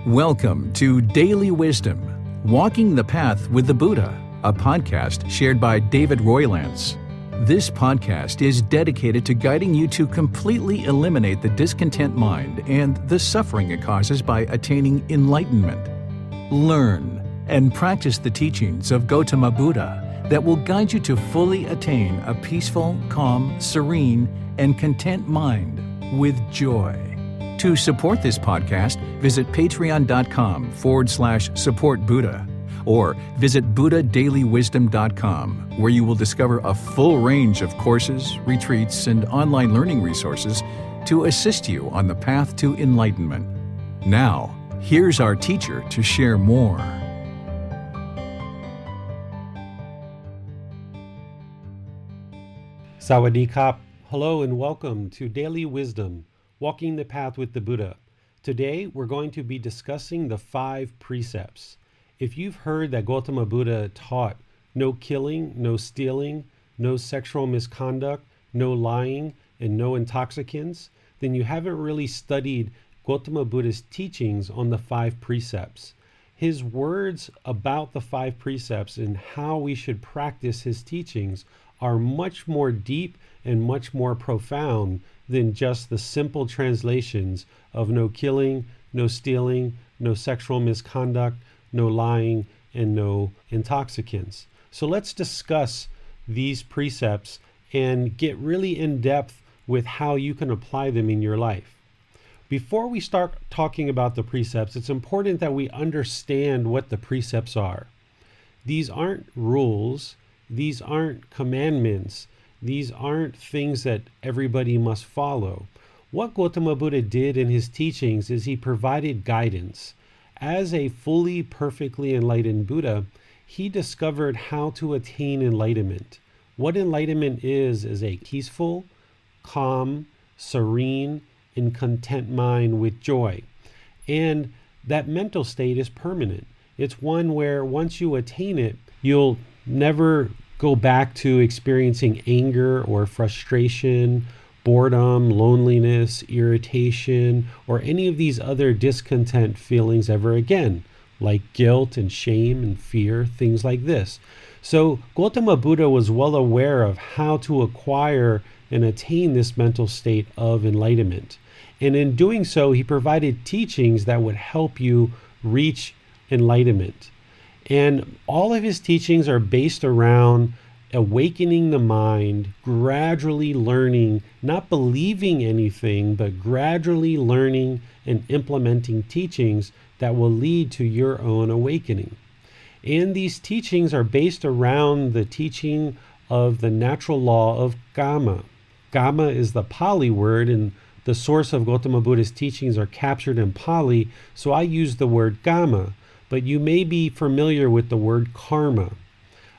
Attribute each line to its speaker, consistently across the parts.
Speaker 1: Welcome to Daily Wisdom, Walking the Path with the Buddha, a podcast shared by David Roylance. This podcast is dedicated to guiding you to completely eliminate the discontent mind and the suffering it causes by attaining enlightenment. Learn and practice the teachings of Gotama Buddha that will guide you to fully attain a peaceful, calm, serene, and content mind with joy. To support this podcast, visit patreon.com/support Buddha or visit buddhadailywisdom.com, where you will discover a full range of courses, retreats, and online learning resources to assist you on the path to enlightenment. Now, here's our teacher to share more.
Speaker 2: Sawadee Kap. Hello and welcome to Daily Wisdom, Walking the Path with the Buddha. Today, we're going to be discussing the 5 precepts. If you've heard that Gotama Buddha taught no killing, no stealing, no sexual misconduct, no lying, and no intoxicants, then you haven't really studied Gotama Buddha's teachings on the 5 precepts. His words about the 5 precepts and how we should practice his teachings are much more deep and much more profound than just the simple translations of no killing, no stealing, no sexual misconduct, no lying, and no intoxicants. So let's discuss these precepts and get really in depth with how you can apply them in your life. Before we start talking about the precepts, it's important that we understand what the precepts are. These aren't rules. These aren't commandments. These aren't things that everybody must follow. What Gotama Buddha did in his teachings is he provided guidance. As a fully, perfectly enlightened Buddha, he discovered how to attain enlightenment. What enlightenment is a peaceful, calm, serene, and content mind with joy. And that mental state is permanent. It's one where once you attain it, you'll never go back to experiencing anger or frustration, boredom, loneliness, irritation, or any of these other discontent feelings ever again, like guilt and shame and fear, things like this. So Gotama Buddha was well aware of how to acquire and attain this mental state of enlightenment. And in doing so, he provided teachings that would help you reach enlightenment. And all of his teachings are based around awakening the mind, gradually learning, not believing anything, but gradually learning and implementing teachings that will lead to your own awakening. And these teachings are based around the teaching of the natural law of Kamma. Kamma is the Pali word, and the source of Gotama Buddha's teachings are captured in Pali, so I use the word Kamma. But you may be familiar with the word karma.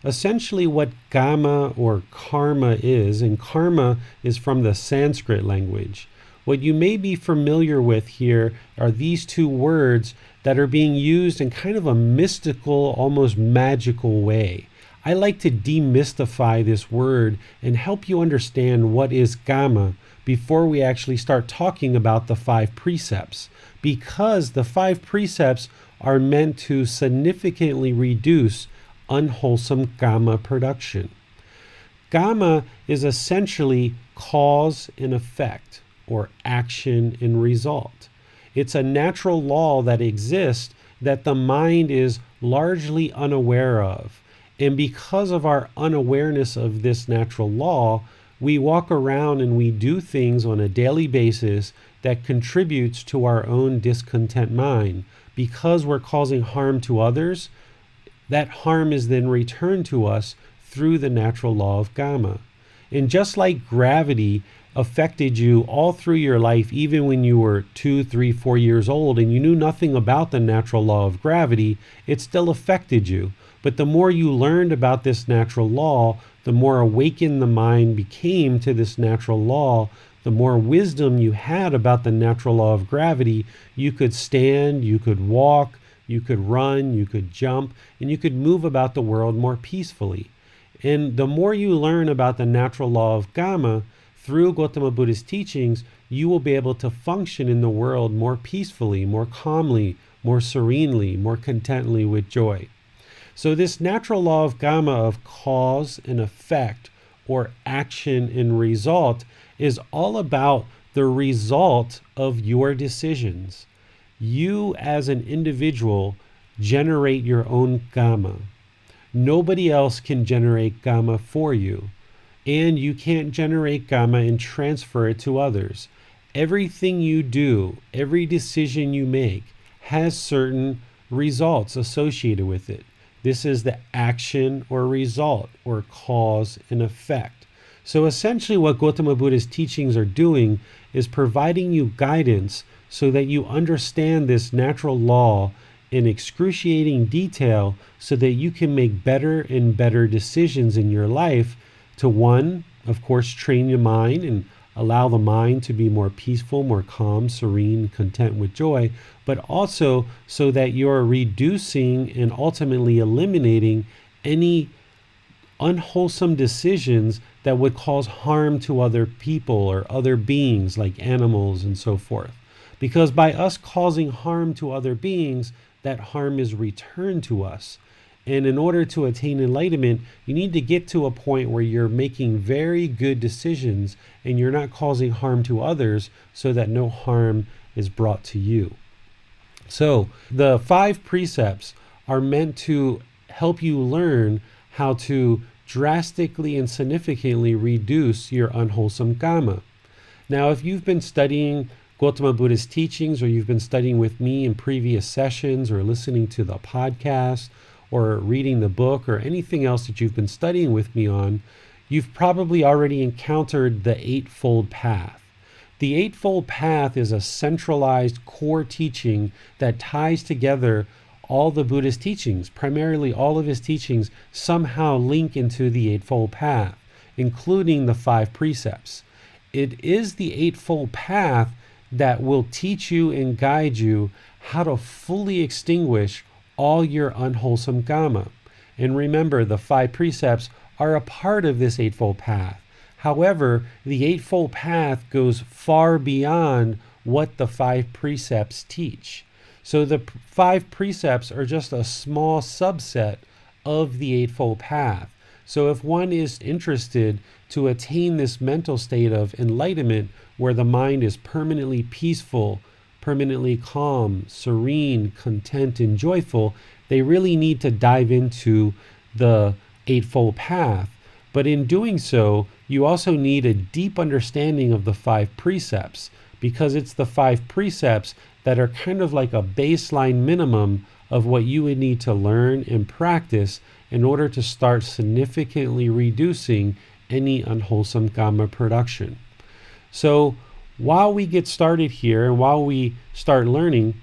Speaker 2: Essentially what Kamma or karma is, and karma is from the Sanskrit language. What you may be familiar with here are these 2 words that are being used in kind of a mystical, almost magical way. I like to demystify this word and help you understand what is Kamma before we actually start talking about the 5 precepts, because the 5 precepts are meant to significantly reduce unwholesome Kamma production. Kamma is essentially cause and effect, or action and result. It's a natural law that exists that the mind is largely unaware of. And because of our unawareness of this natural law, we walk around and we do things on a daily basis that contributes to our own discontent mind. Because we're causing harm to others, that harm is then returned to us through the natural law of Kamma. And just like gravity affected you all through your life, even when you were 2, 3, 4 years old and you knew nothing about the natural law of gravity, it still affected you. But the more you learned about this natural law, the more awakened the mind became to this natural law. The more wisdom you had about the natural law of gravity, you could stand, you could walk, you could run, you could jump, and you could move about the world more peacefully. And the more you learn about the natural law of Kamma through Gotama Buddha's teachings, you will be able to function in the world more peacefully, more calmly, more serenely, more contently with joy. So this natural law of Kamma, of cause and effect, or action and result, is all about the result of your decisions. You as an individual generate your own Kamma. Nobody else can generate Kamma for you. And you can't generate Kamma and transfer it to others. Everything you do, every decision you make, has certain results associated with it. This is the action or result or cause and effect. So essentially what Gotama Buddha's teachings are doing is providing you guidance so that you understand this natural law in excruciating detail so that you can make better and better decisions in your life to, one, of course, train your mind and allow the mind to be more peaceful, more calm, serene, content with joy, but also so that you're reducing and ultimately eliminating any unwholesome decisions that would cause harm to other people or other beings like animals and so forth. Because by us causing harm to other beings, that harm is returned to us. And in order to attain enlightenment, you need to get to a point where you're making very good decisions and you're not causing harm to others so that no harm is brought to you. So the 5 precepts are meant to help you learn how to drastically and significantly reduce your unwholesome Kamma. Now, if you've been studying Gotama Buddha's teachings, or you've been studying with me in previous sessions, or listening to the podcast, or reading the book, or anything else that you've been studying with me on, you've probably already encountered the Eightfold Path. The Eightfold Path is a centralized core teaching that ties together all the Buddhist teachings. Primarily all of his teachings somehow link into the Eightfold Path, including the 5 precepts. It is the Eightfold Path that will teach you and guide you how to fully extinguish all your unwholesome Kamma. And remember, the 5 precepts are a part of this Eightfold Path. However, the Eightfold Path goes far beyond what the 5 precepts teach. So the 5 precepts are just a small subset of the Eightfold Path. So if one is interested to attain this mental state of enlightenment where the mind is permanently peaceful, permanently calm, serene, content, and joyful, they really need to dive into the Eightfold Path. But in doing so, you also need a deep understanding of the 5 precepts, because it's the 5 precepts that are kind of like a baseline minimum of what you would need to learn and practice in order to start significantly reducing any unwholesome Kamma production. So while we get started here and while we start learning,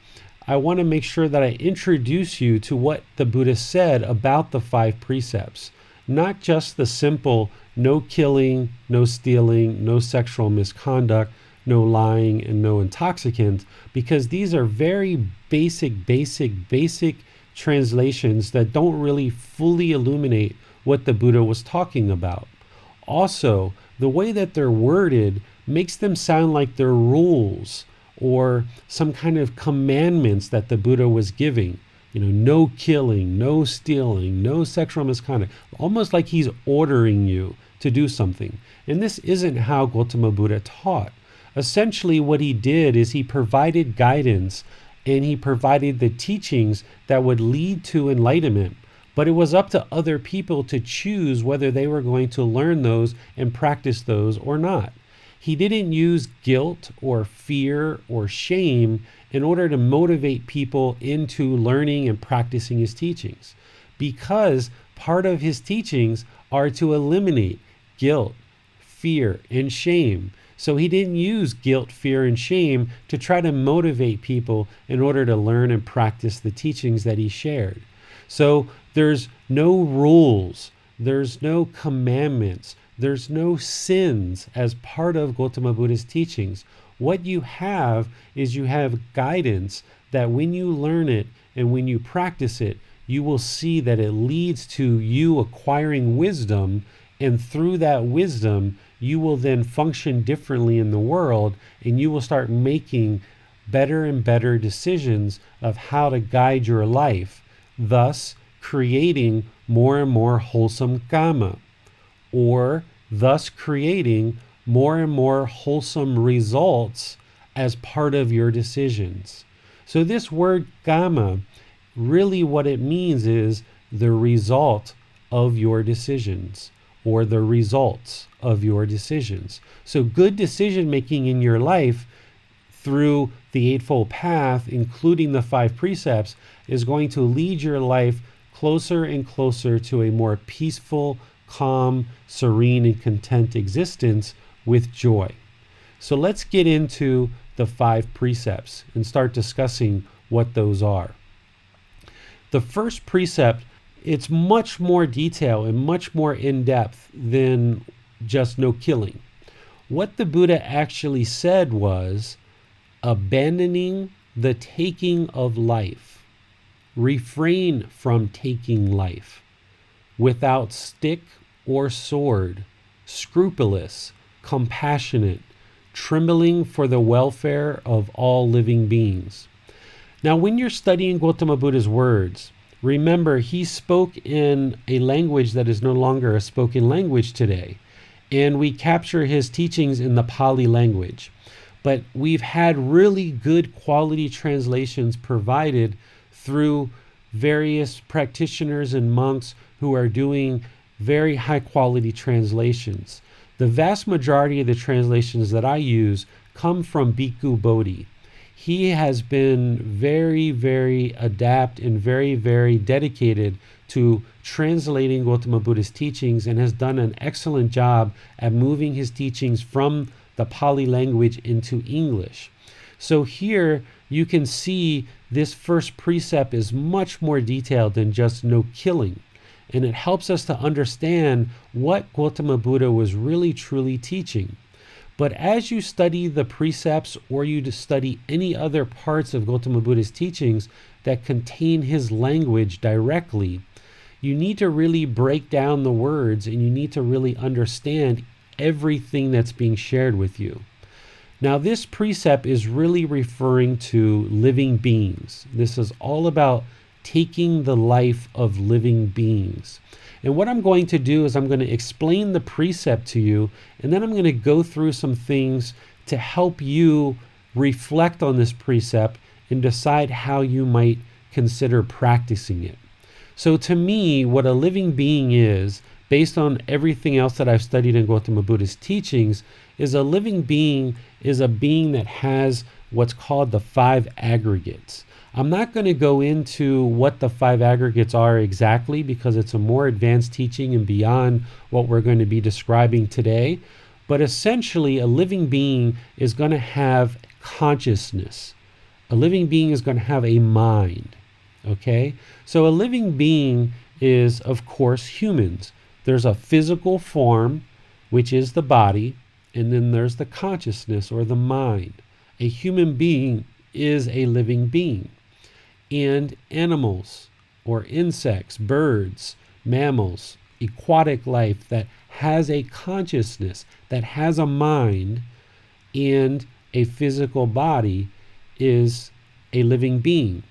Speaker 2: I want to make sure that I introduce you to what the Buddha said about the 5 precepts. Not just the simple no killing, no stealing, no sexual misconduct, no lying, and no intoxicant, because these are very basic translations that don't really fully illuminate what the Buddha was talking about. Also, the way that they're worded makes them sound like they're rules or some kind of commandments that the Buddha was giving. No killing, no stealing, no sexual misconduct, almost like he's ordering you to do something. And this isn't how Gotama Buddha taught. Essentially, what he did is he provided guidance and he provided the teachings that would lead to enlightenment. But it was up to other people to choose whether they were going to learn those and practice those or not. He didn't use guilt or fear or shame in order to motivate people into learning and practicing his teachings, because part of his teachings are to eliminate guilt, fear, and shame. So he didn't use guilt, fear, and shame to try to motivate people in order to learn and practice the teachings that he shared. So there's no rules, there's no commandments, there's no sins as part of Gotama Buddha's teachings. What you have is you have guidance that when you learn it and when you practice it, you will see that it leads to you acquiring wisdom, and through that wisdom, you will then function differently in the world, and you will start making better and better decisions of how to guide your life, thus creating more and more wholesome Kamma, or thus creating more and more wholesome results as part of your decisions. So this word Kamma, really what it means is the result of your decisions, or the results of your decisions. So good decision making in your life through the Eightfold Path, including the Five Precepts, is going to lead your life closer and closer to a more peaceful, calm, serene, and content existence with joy. So let's get into the Five Precepts and start discussing what those are. The first precept, it's much more detailed and much more in-depth than just no killing. What the Buddha actually said was abandoning the taking of life. Refrain from taking life without stick or sword, scrupulous, compassionate, trembling for the welfare of all living beings. Now, when you're studying Gotama Buddha's words, remember he spoke in a language that is no longer a spoken language today, and we capture his teachings in the Pali language. But we've had really good quality translations provided through various practitioners and monks who are doing very high quality translations. The vast majority of the translations that I use come from Bhikkhu Bodhi. He has been very, very adept and very, very dedicated to translating Gotama Buddha's teachings, and has done an excellent job at moving his teachings from the Pali language into English. So here you can see this first precept is much more detailed than just no killing. And it helps us to understand what Gotama Buddha was really truly teaching. But as you study the precepts, or you study any other parts of Gotama Buddha's teachings that contain his language directly, you need to really break down the words, and you need to really understand everything that's being shared with you. Now, this precept is really referring to living beings. This is all about taking the life of living beings. And what I'm going to do is I'm going to explain the precept to you, and then I'm going to go through some things to help you reflect on this precept and decide how you might consider practicing it. So to me, what a living being is, based on everything else that I've studied in Gotama Buddha's teachings, is a living being is a being that has what's called the five aggregates. I'm not going to go into what the five aggregates are exactly, because it's a more advanced teaching and beyond what we're going to be describing today. But essentially, a living being is going to have consciousness. A living being is going to have a mind. Okay? So a living being is, of course, humans. There's a physical form, which is the body, and then there's the consciousness or the mind. A human being is a living being. And animals or insects, birds, mammals, aquatic life that has a consciousness, that has a mind and a physical body is a living being.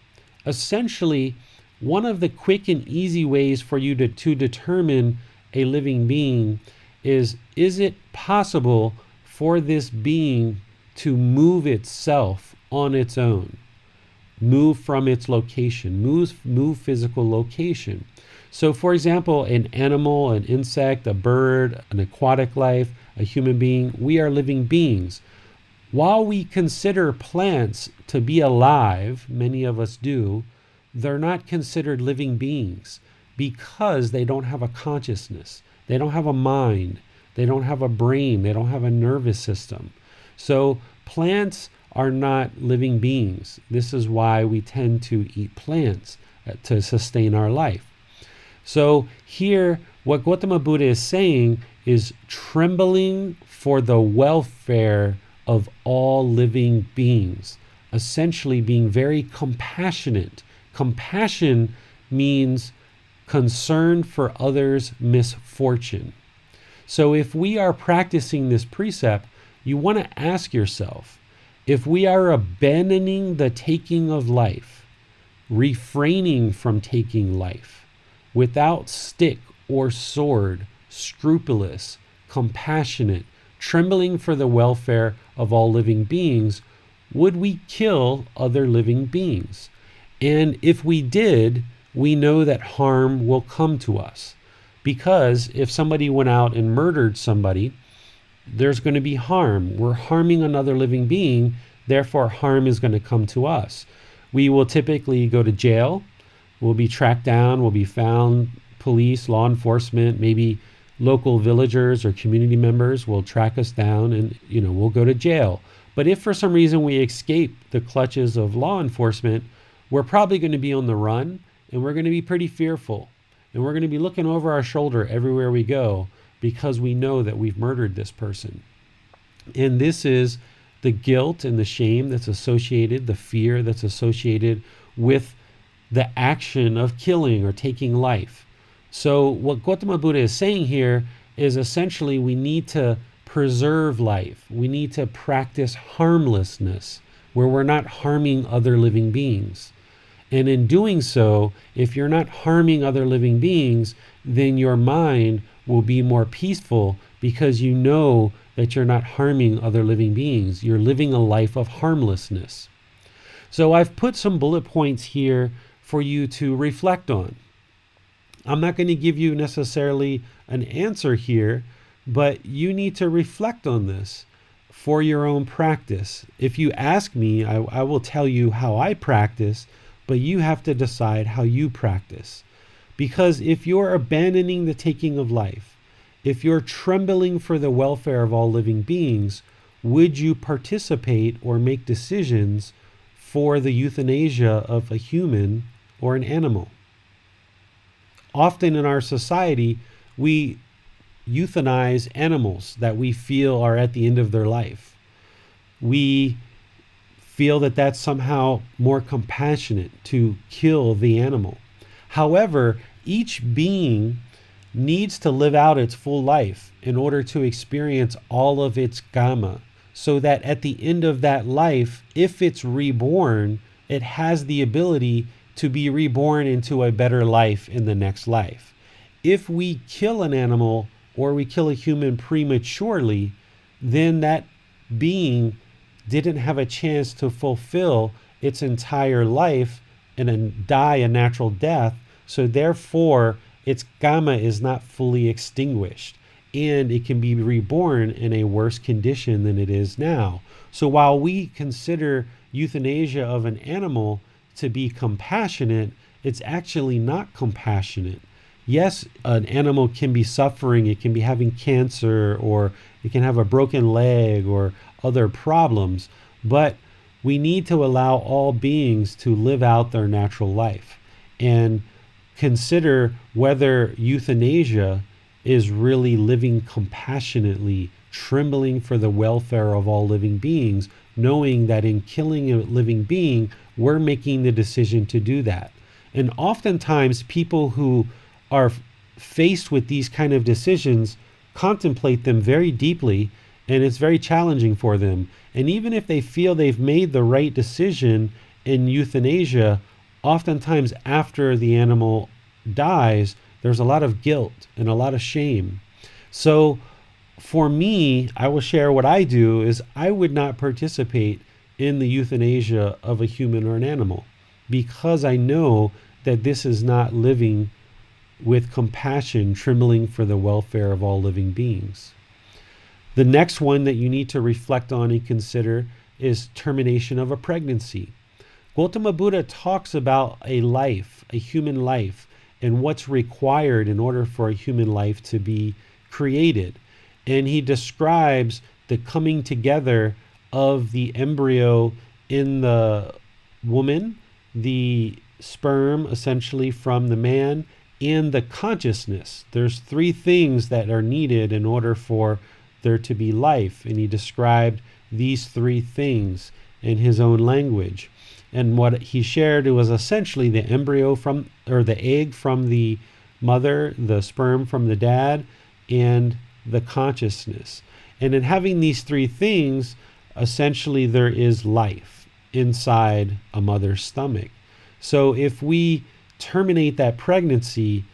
Speaker 2: Essentially, one of the quick and easy ways for you to determine a living being is it possible for this being to move itself on its own? Move from its location, move physical location. So for example, an animal, an insect, a bird, an aquatic life, a human being, we are living beings. While we consider plants to be alive, many of us do, they're not considered living beings because they don't have a consciousness. They don't have a mind. They don't have a brain. They don't have a nervous system. So plants are not living beings. This is why we tend to eat plants to sustain our life. So here, what Gotama Buddha is saying is trembling for the welfare of all living beings, essentially being very compassionate. Compassion means concern for others' misfortune. So if we are practicing this precept, you want to ask yourself, if we are abandoning the taking of life, refraining from taking life, without stick or sword, scrupulous, compassionate, trembling for the welfare of all living beings, would we kill other living beings? And if we did, we know that harm will come to us. Because if somebody went out and murdered somebody, there's going to be harm. We're harming another living being, therefore harm is going to come to us. We will typically go to jail, we'll be tracked down, we'll be found, police, law enforcement, maybe local villagers or community members will track us down and, we'll go to jail. But if for some reason we escape the clutches of law enforcement, we're probably going to be on the run and we're going to be pretty fearful. And we're going to be looking over our shoulder everywhere we go because we know that we've murdered this person. And this is the guilt and the shame that's associated, the fear that's associated with the action of killing or taking life. So what Gotama Buddha is saying here is essentially we need to preserve life. We need to practice harmlessness where we're not harming other living beings. And in doing so, if you're not harming other living beings, then your mind will be more peaceful because you know that you're not harming other living beings. You're living a life of harmlessness. So I've put some bullet points here for you to reflect on. I'm not going to give you necessarily an answer here, but you need to reflect on this for your own practice. If you ask me, I will tell you how I practice, but you have to decide how you practice. Because if you're abandoning the taking of life, if you're trembling for the welfare of all living beings, would you participate or make decisions for the euthanasia of a human or an animal? Often in our society, we euthanize animals that we feel are at the end of their life. We feel that that's somehow more compassionate to kill the animal. However, each being needs to live out its full life in order to experience all of its Kamma, so that at the end of that life, if it's reborn, it has the ability to be reborn into a better life in the next life. If we kill an animal or we kill a human prematurely, then that being didn't have a chance to fulfill its entire life and then die a natural death. So therefore, its Kamma is not fully extinguished and it can be reborn in a worse condition than it is now. So while we consider euthanasia of an animal to be compassionate, it's actually not compassionate. Yes, an animal can be suffering, it can be having cancer, or it can have a broken leg or other problems, but we need to allow all beings to live out their natural life and consider whether euthanasia is really living compassionately, trembling for the welfare of all living beings, knowing that in killing a living being, we're making the decision to do that. And oftentimes people who are faced with these kind of decisions contemplate them very deeply, and it's very challenging for them. And even if they feel they've made the right decision in euthanasia, oftentimes after the animal dies, there's a lot of guilt and a lot of shame. So for me, I will share what I do is I would not participate in the euthanasia of a human or an animal because I know that this is not living with compassion, trembling for the welfare of all living beings. The next one that you need to reflect on and consider is termination of a pregnancy. Gotama Buddha talks about a life, a human life, and what's required in order for a human life to be created. And he describes the coming together of the embryo in the woman, the sperm essentially from the man, and the consciousness. There's three things that are needed in order for there to be life. And he described these three things in his own language. And what he shared, it was essentially the embryo or the egg from the mother, the sperm from the dad, and the consciousness. And in having these three things, essentially there is life inside a mother's stomach. So if we terminate that pregnancy,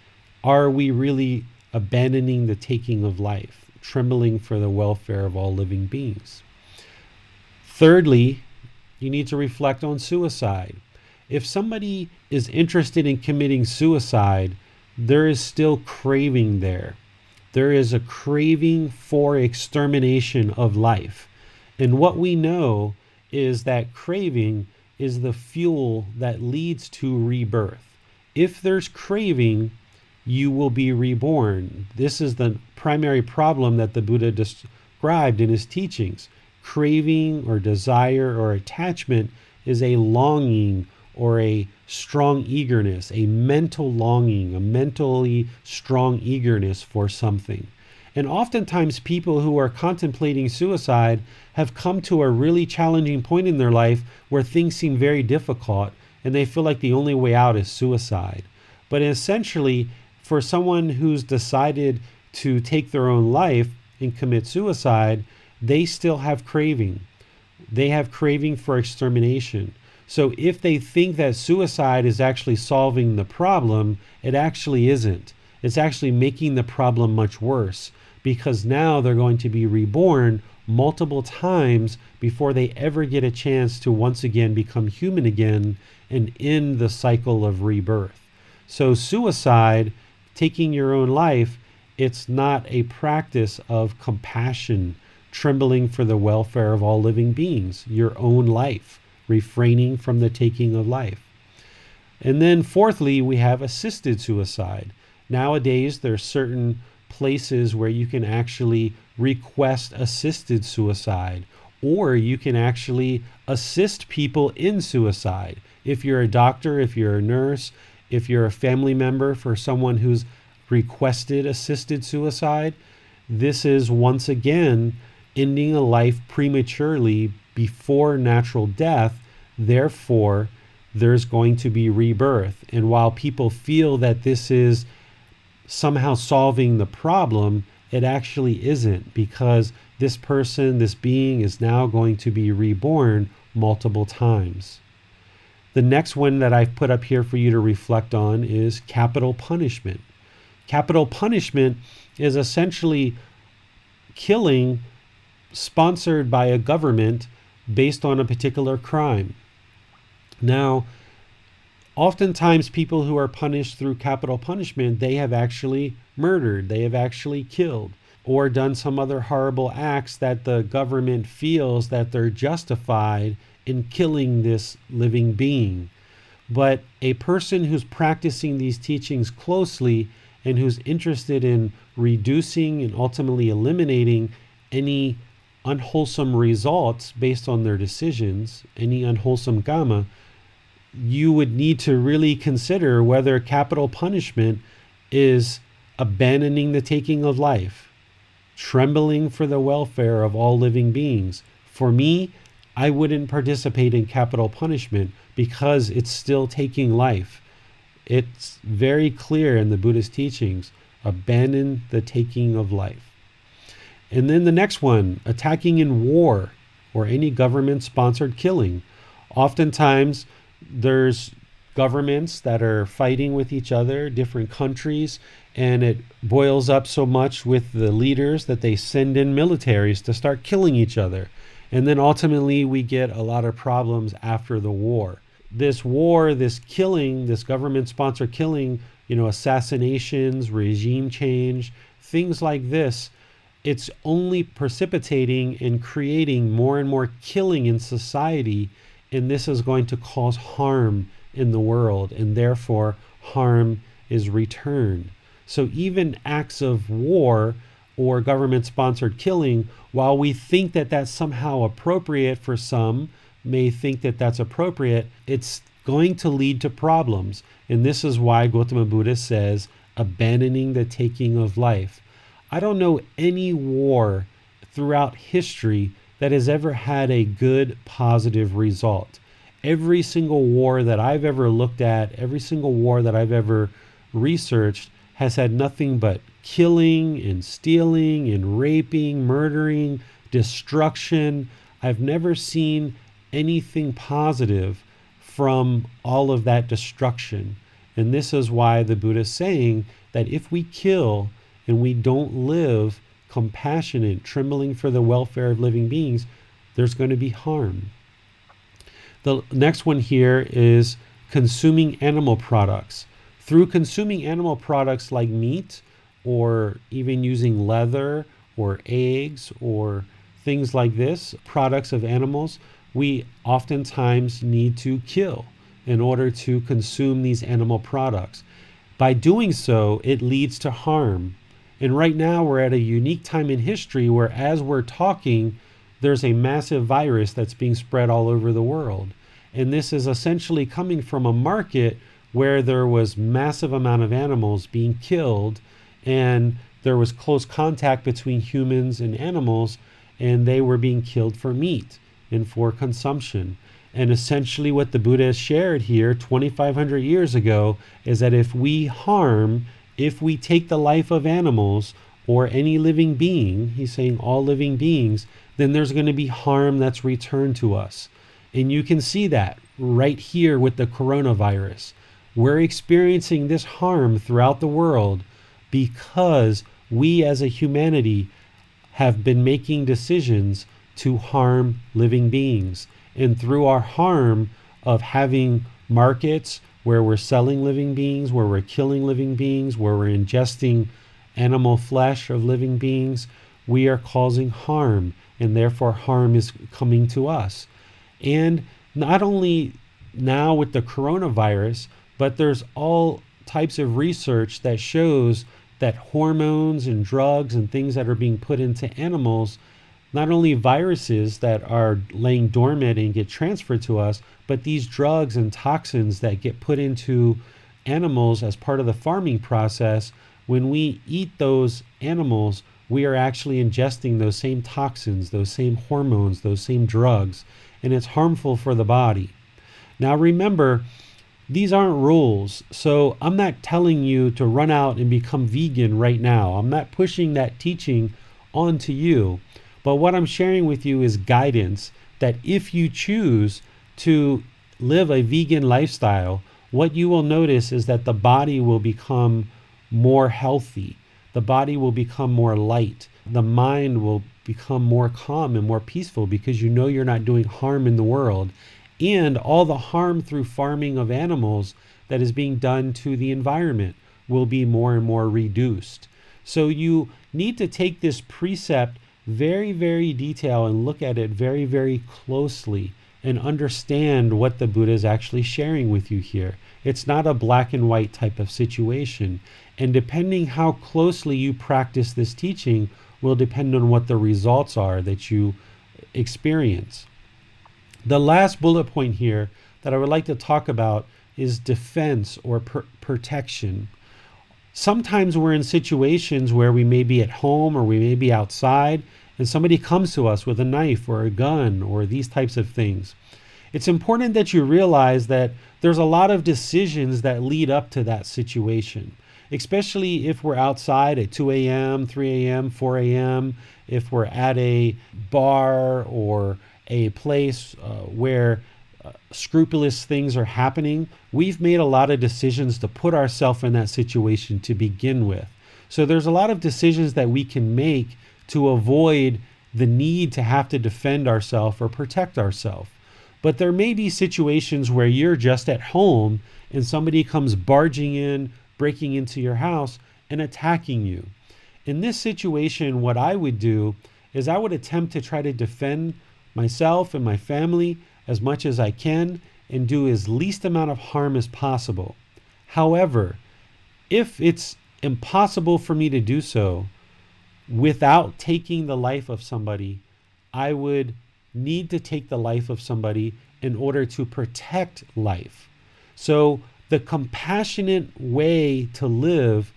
Speaker 2: are we really abandoning the taking of life, trembling for the welfare of all living beings? Thirdly, you need to reflect on suicide. If somebody is interested in committing suicide, there is still craving there. There is a craving for extermination of life. And what we know is that craving is the fuel that leads to rebirth. If there's craving, you will be reborn. This is the primary problem that the Buddha described in his teachings. Craving or desire or attachment is a longing or a strong eagerness, a mental longing, a mentally strong eagerness for something. And oftentimes people who are contemplating suicide have come to a really challenging point in their life where things seem very difficult and they feel like the only way out is suicide. But essentially, for someone who's decided to take their own life and commit suicide, they still have craving. They have craving for extermination. So if they think that suicide is actually solving the problem, it actually isn't. It's actually making the problem much worse, because now they're going to be reborn multiple times before they ever get a chance to once again become human again and end the cycle of rebirth. So suicide, taking your own life, it's not a practice of compassion, trembling for the welfare of all living beings, your own life, refraining from the taking of life. And then fourthly, we have assisted suicide. Nowadays, there's certain places where you can actually request assisted suicide, or you can actually assist people in suicide. If you're a doctor, if you're a nurse, if you're a family member for someone who's requested assisted suicide, this is once again ending a life prematurely before natural death. Therefore, there's going to be rebirth. And while people feel that this is somehow solving the problem, it actually isn't, because this person, this being, is now going to be reborn multiple times. The next one that I've put up here for you to reflect on is capital punishment. Capital punishment is essentially killing sponsored by a government based on a particular crime. Now, oftentimes people who are punished through capital punishment, they have actually murdered, they have actually killed, or done some other horrible acts that the government feels that they're justified in killing this living being. But a person who's practicing these teachings closely and who's interested in reducing and ultimately eliminating any unwholesome results based on their decisions, any unwholesome kamma, you would need to really consider whether capital punishment is abandoning the taking of life, trembling for the welfare of all living beings. For me, I wouldn't participate in capital punishment because it's still taking life. It's very clear in the Buddhist teachings, abandon the taking of life. And then the next one, attacking in war or any government-sponsored killing. Oftentimes, there's governments that are fighting with each other, different countries, and it boils up so much with the leaders that they send in militaries to start killing each other. And then ultimately we get a lot of problems after the war. This war, this killing, this government-sponsored killing, assassinations, regime change, things like this, it's only precipitating and creating more and more killing in society, and this is going to cause harm in the world, and therefore harm is returned. So even acts of war or government-sponsored killing, while we think that that's somehow appropriate, for some may think that that's appropriate, it's going to lead to problems. And this is why Gotama Buddha says, abandoning the taking of life. I don't know any war throughout history that has ever had a good, positive result. Every single war that I've ever looked at, every single war that I've ever researched has had nothing but killing and stealing and raping, murdering, destruction. I've never seen anything positive from all of that destruction. And this is why the Buddha is saying that if we kill and we don't live compassionate, trembling for the welfare of living beings, there's going to be harm. The next one here is consuming animal products. Through consuming animal products like meat, or even using leather or eggs or things like this, products of animals, we oftentimes need to kill in order to consume these animal products. By doing so, it leads to harm. And right now we're at a unique time in history where, as we're talking, there's a massive virus that's being spread all over the world. And this is essentially coming from a market where there was massive amount of animals being killed, and there was close contact between humans and animals, and they were being killed for meat and for consumption. And essentially what the Buddha has shared here 2,500 years ago is that if we take the life of animals or any living being, he's saying all living beings, then there's going to be harm that's returned to us. And you can see that right here with the coronavirus. We're experiencing this harm throughout the world because we as a humanity have been making decisions to harm living beings. And through our harm of having markets where we're selling living beings, where we're killing living beings, where we're ingesting animal flesh of living beings, we are causing harm, and therefore harm is coming to us. And not only now with the coronavirus, but there's all types of research that shows that hormones and drugs and things that are being put into animals, not only viruses that are laying dormant and get transferred to us, but these drugs and toxins that get put into animals as part of the farming process. When we eat those animals, we are actually ingesting those same toxins, those same hormones, those same drugs, and it's harmful for the body. Now remember, these aren't rules, so I'm not telling you to run out and become vegan right now. I'm not pushing that teaching onto you. But what I'm sharing with you is guidance that if you choose to live a vegan lifestyle, what you will notice is that the body will become more healthy. The body will become more light. The mind will become more calm and more peaceful because you know you're not doing harm in the world. And all the harm through farming of animals that is being done to the environment will be more and more reduced. So you need to take this precept very, very detailed and look at it very, very closely and understand what the Buddha is actually sharing with you here. It's not a black and white type of situation. And depending how closely you practice this teaching will depend on what the results are that you experience. The last bullet point here that I would like to talk about is defense or protection. Sometimes we're in situations where we may be at home or we may be outside and somebody comes to us with a knife or a gun or these types of things. It's important that you realize that there's a lot of decisions that lead up to that situation, especially if we're outside at 2 a.m., 3 a.m., 4 a.m., if we're at a bar or a place where scrupulous things are happening. We've made a lot of decisions to put ourselves in that situation to begin with. So there's a lot of decisions that we can make to avoid the need to have to defend ourselves or protect ourselves. But there may be situations where you're just at home and somebody comes barging in, breaking into your house and attacking you. In this situation, what I would do is I would attempt to try to defend myself and my family as much as I can and do as least amount of harm as possible. However, if it's impossible for me to do so without taking the life of somebody, I would need to take the life of somebody in order to protect life. So the compassionate way to live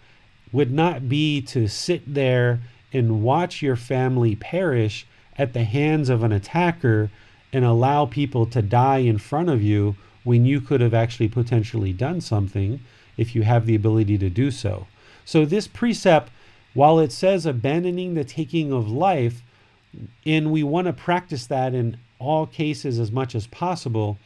Speaker 2: would not be to sit there and watch your family perish at the hands of an attacker and allow people to die in front of you when you could have actually potentially done something if you have the ability to do so. So this precept, while it says abandoning the taking of life, and we want to practice that in all cases as much as possible,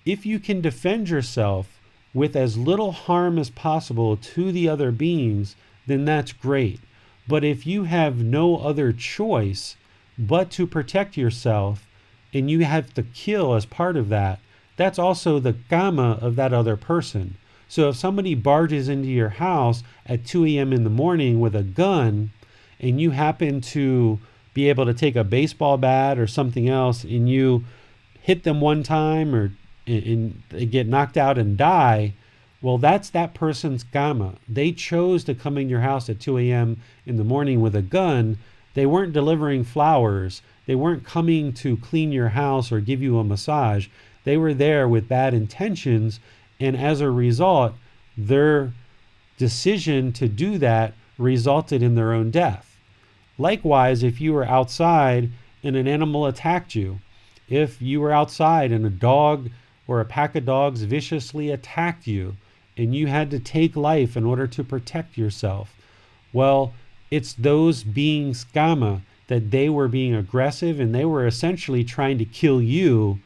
Speaker 2: if you can defend yourself with as little harm as possible to the other beings, then that's great. But if you have no other choice but to protect yourself, and you have to kill as part of that, that's also the kamma of that other person. So if somebody barges into your house at 2 a.m. in the morning with a gun, and you happen to be able to take a baseball bat or something else, and you hit them one time, or and they get knocked out and die, well, that's that person's kamma. They chose to come in your house at 2 a.m. in the morning with a gun. They weren't delivering flowers. They weren't coming to clean your house or give you a massage. They were there with bad intentions, and as a result, their decision to do that resulted in their own death. Likewise, if you were outside and an animal attacked you, if you were outside and a dog or a pack of dogs viciously attacked you, and you had to take life in order to protect yourself, well, it's those beings' kamma that they were being aggressive, and they were essentially trying to kill you,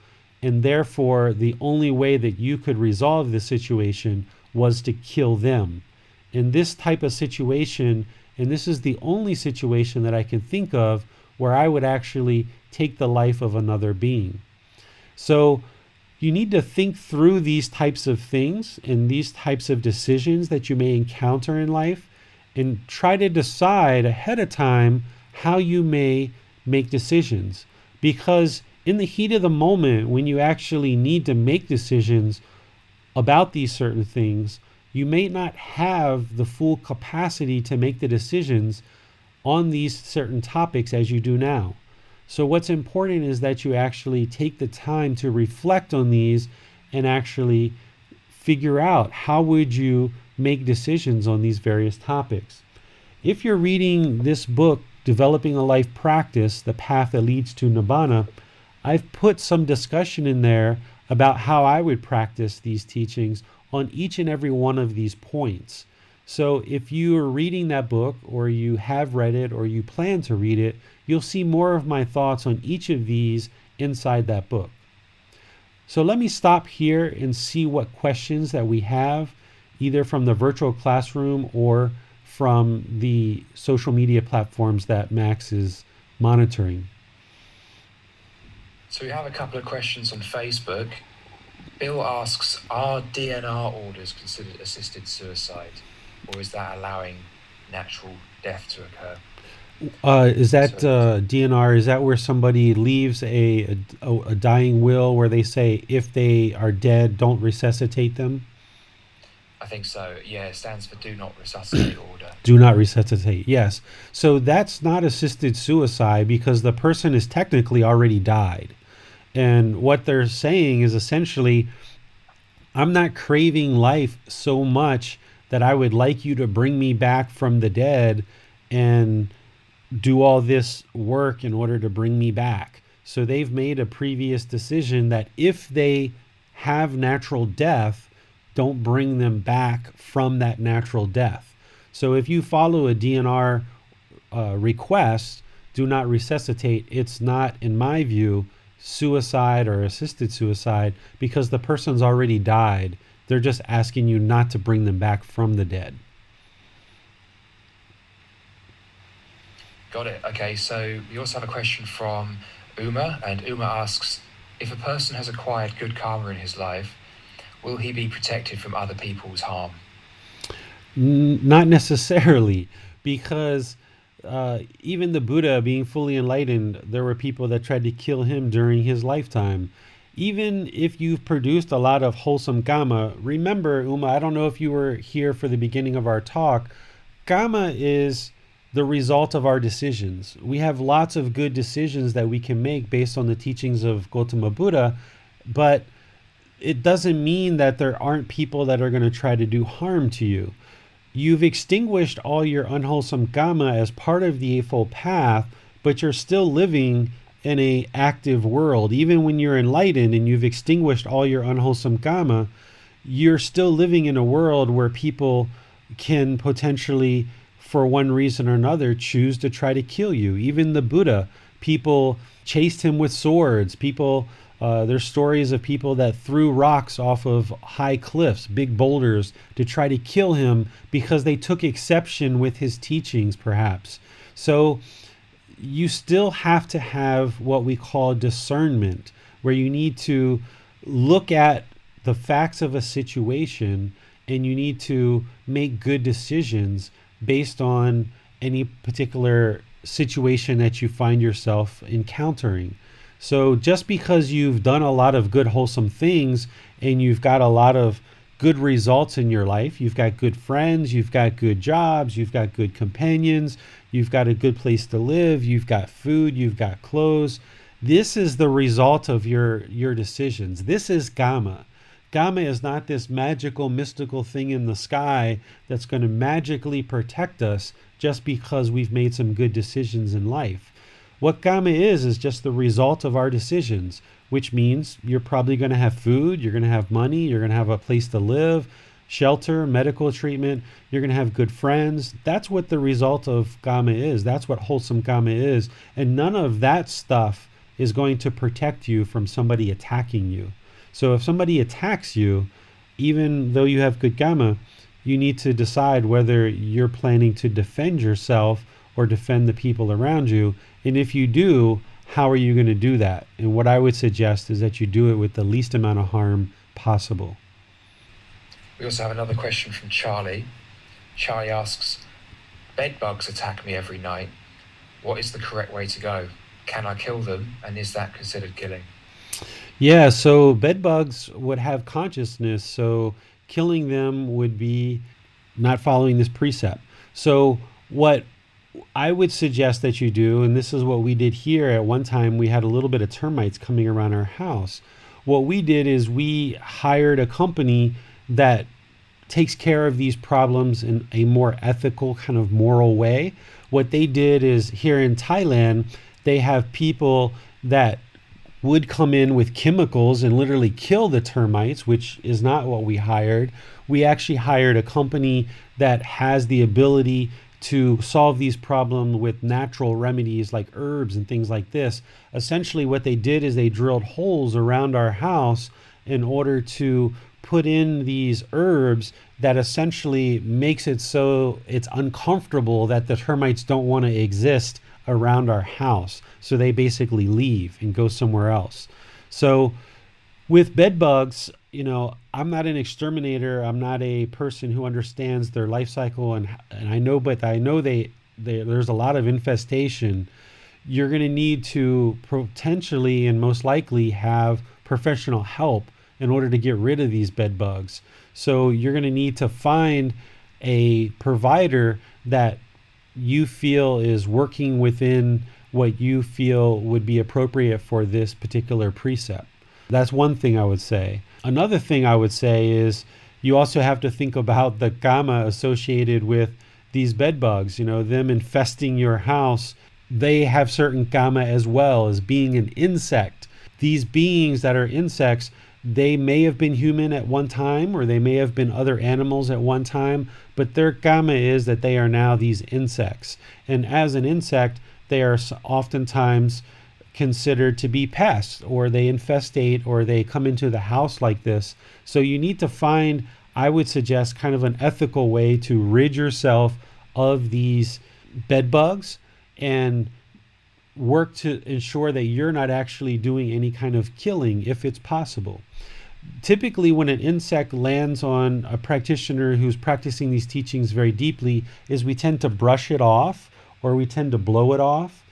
Speaker 2: and therefore the only way that you could resolve the situation was to kill them. In this type of situation, and this is the only situation that I can think of where I would actually take the life of another being. So you need to think through these types of things and these types of decisions that you may encounter in life, and try to decide ahead of time how you may make decisions. Because in the heat of the moment, when you actually need to make decisions about these certain things, you may not have the full capacity to make the decisions on these certain topics as you do now. So what's important is that you actually take the time to reflect on these and actually figure out how would you make decisions on these various topics. If you're reading this book, Developing a Life Practice, The Path That Leads to Nibbana, I've put some discussion in there about how I would practice these teachings on each and every one of these points. So if you are reading that book, or you have read it, or you plan to read it, you'll see more of my thoughts on each of these inside that book. So let me stop here and see what questions that we have, either from the virtual classroom or from the social media platforms that Max is monitoring.
Speaker 3: So we have a couple of questions on Facebook. Bill asks, are DNR orders considered assisted suicide, or is that allowing natural death to occur?
Speaker 2: Is that DNR? Is that where somebody leaves a dying will where they say if they are dead, don't resuscitate them?
Speaker 3: I think so. Yeah, it stands for Do Not Resuscitate order.
Speaker 2: Do not resuscitate. Yes. So that's not assisted suicide because the person is technically already died. And what they're saying is essentially, I'm not craving life so much that I would like you to bring me back from the dead and do all this work in order to bring me back. So they've made a previous decision that if they have natural death, don't bring them back from that natural death. So if you follow a DNR request, do not resuscitate, it's not, in my view, suicide or assisted suicide because the person's already died. They're just asking you not to bring them back from the dead.
Speaker 3: Got it. Okay, so we also have a question from Uma, and Uma asks, if a person has acquired good karma in his life, will he be protected from other people's harm?
Speaker 2: Not necessarily, because even the Buddha, being fully enlightened, there were people that tried to kill him during his lifetime. Even if you've produced a lot of wholesome kamma, remember, Uma, I don't know if you were here for the beginning of our talk, kamma is the result of our decisions. We have lots of good decisions that we can make based on the teachings of Gotama Buddha, but it doesn't mean that there aren't people that are going to try to do harm to you. You've extinguished all your unwholesome kamma as part of the Eightfold Path, but you're still living in an active world. Even when you're enlightened and you've extinguished all your unwholesome kamma, you're still living in a world where people can potentially, for one reason or another, choose to try to kill you. Even the Buddha, people chased him with swords. There's stories of people that threw rocks off of high cliffs, big boulders, to try to kill him because they took exception with his teachings, perhaps. So you still have to have what we call discernment, where you need to look at the facts of a situation and you need to make good decisions based on any particular situation that you find yourself encountering. So just because you've done a lot of good, wholesome things and you've got a lot of good results in your life, you've got good friends, you've got good jobs, you've got good companions, you've got a good place to live, you've got food, you've got clothes. This is the result of your decisions. This is Kamma. Kamma is not this magical, mystical thing in the sky that's going to magically protect us just because we've made some good decisions in life. What Kamma is just the result of our decisions, which means you're probably going to have food, you're going to have money, you're going to have a place to live, shelter, medical treatment, you're going to have good friends. That's what the result of Kamma is. That's what wholesome Kamma is. And none of that stuff is going to protect you from somebody attacking you. So if somebody attacks you, even though you have good Kamma, you need to decide whether you're planning to defend yourself or defend the people around you. And if you do, how are you going to do that? And what I would suggest is that you do it with the least amount of harm possible.
Speaker 3: We also have another question from Charlie. Charlie asks, bed bugs attack me every night. What is the correct way to go? Can I kill them? And is that considered killing?
Speaker 2: Yeah, so bed bugs would have consciousness, so killing them would be not following this precept. So what I would suggest that you do, and this is what we did here at one time, we had a little bit of termites coming around our house. What we did is we hired a company that takes care of these problems in a more ethical, kind of moral way. What they did is here in Thailand, they have people that would come in with chemicals and literally kill the termites, which is not what we hired. We actually hired a company that has the ability to solve these problems with natural remedies like herbs and things like this. Essentially what they did is they drilled holes around our house in order to put in these herbs that essentially makes it so it's uncomfortable that the termites don't want to exist around our house. So they basically leave and go somewhere else. So with bed bugs, I'm not an exterminator. I'm not a person who understands their life cycle, and I know there's a lot of infestation. You're going to need to potentially and most likely have professional help in order to get rid of these bed bugs. So you're going to need to find a provider that you feel is working within what you feel would be appropriate for this particular precept. That's one thing I would say. Another thing I would say is you also have to think about the Kamma associated with these bed bugs, them infesting your house. They have certain Kamma as well as being an insect. These beings that are insects, they may have been human at one time, or they may have been other animals at one time, but their Kamma is that they are now these insects. And as an insect, they are oftentimes considered to be pests, or they infestate, or they come into the house like this. So you need to find, I would suggest, kind of an ethical way to rid yourself of these bed bugs and work to ensure that you're not actually doing any kind of killing if it's possible. Typically, when an insect lands on a practitioner who's practicing these teachings very deeply, is we tend to brush it off or we tend to blow it off.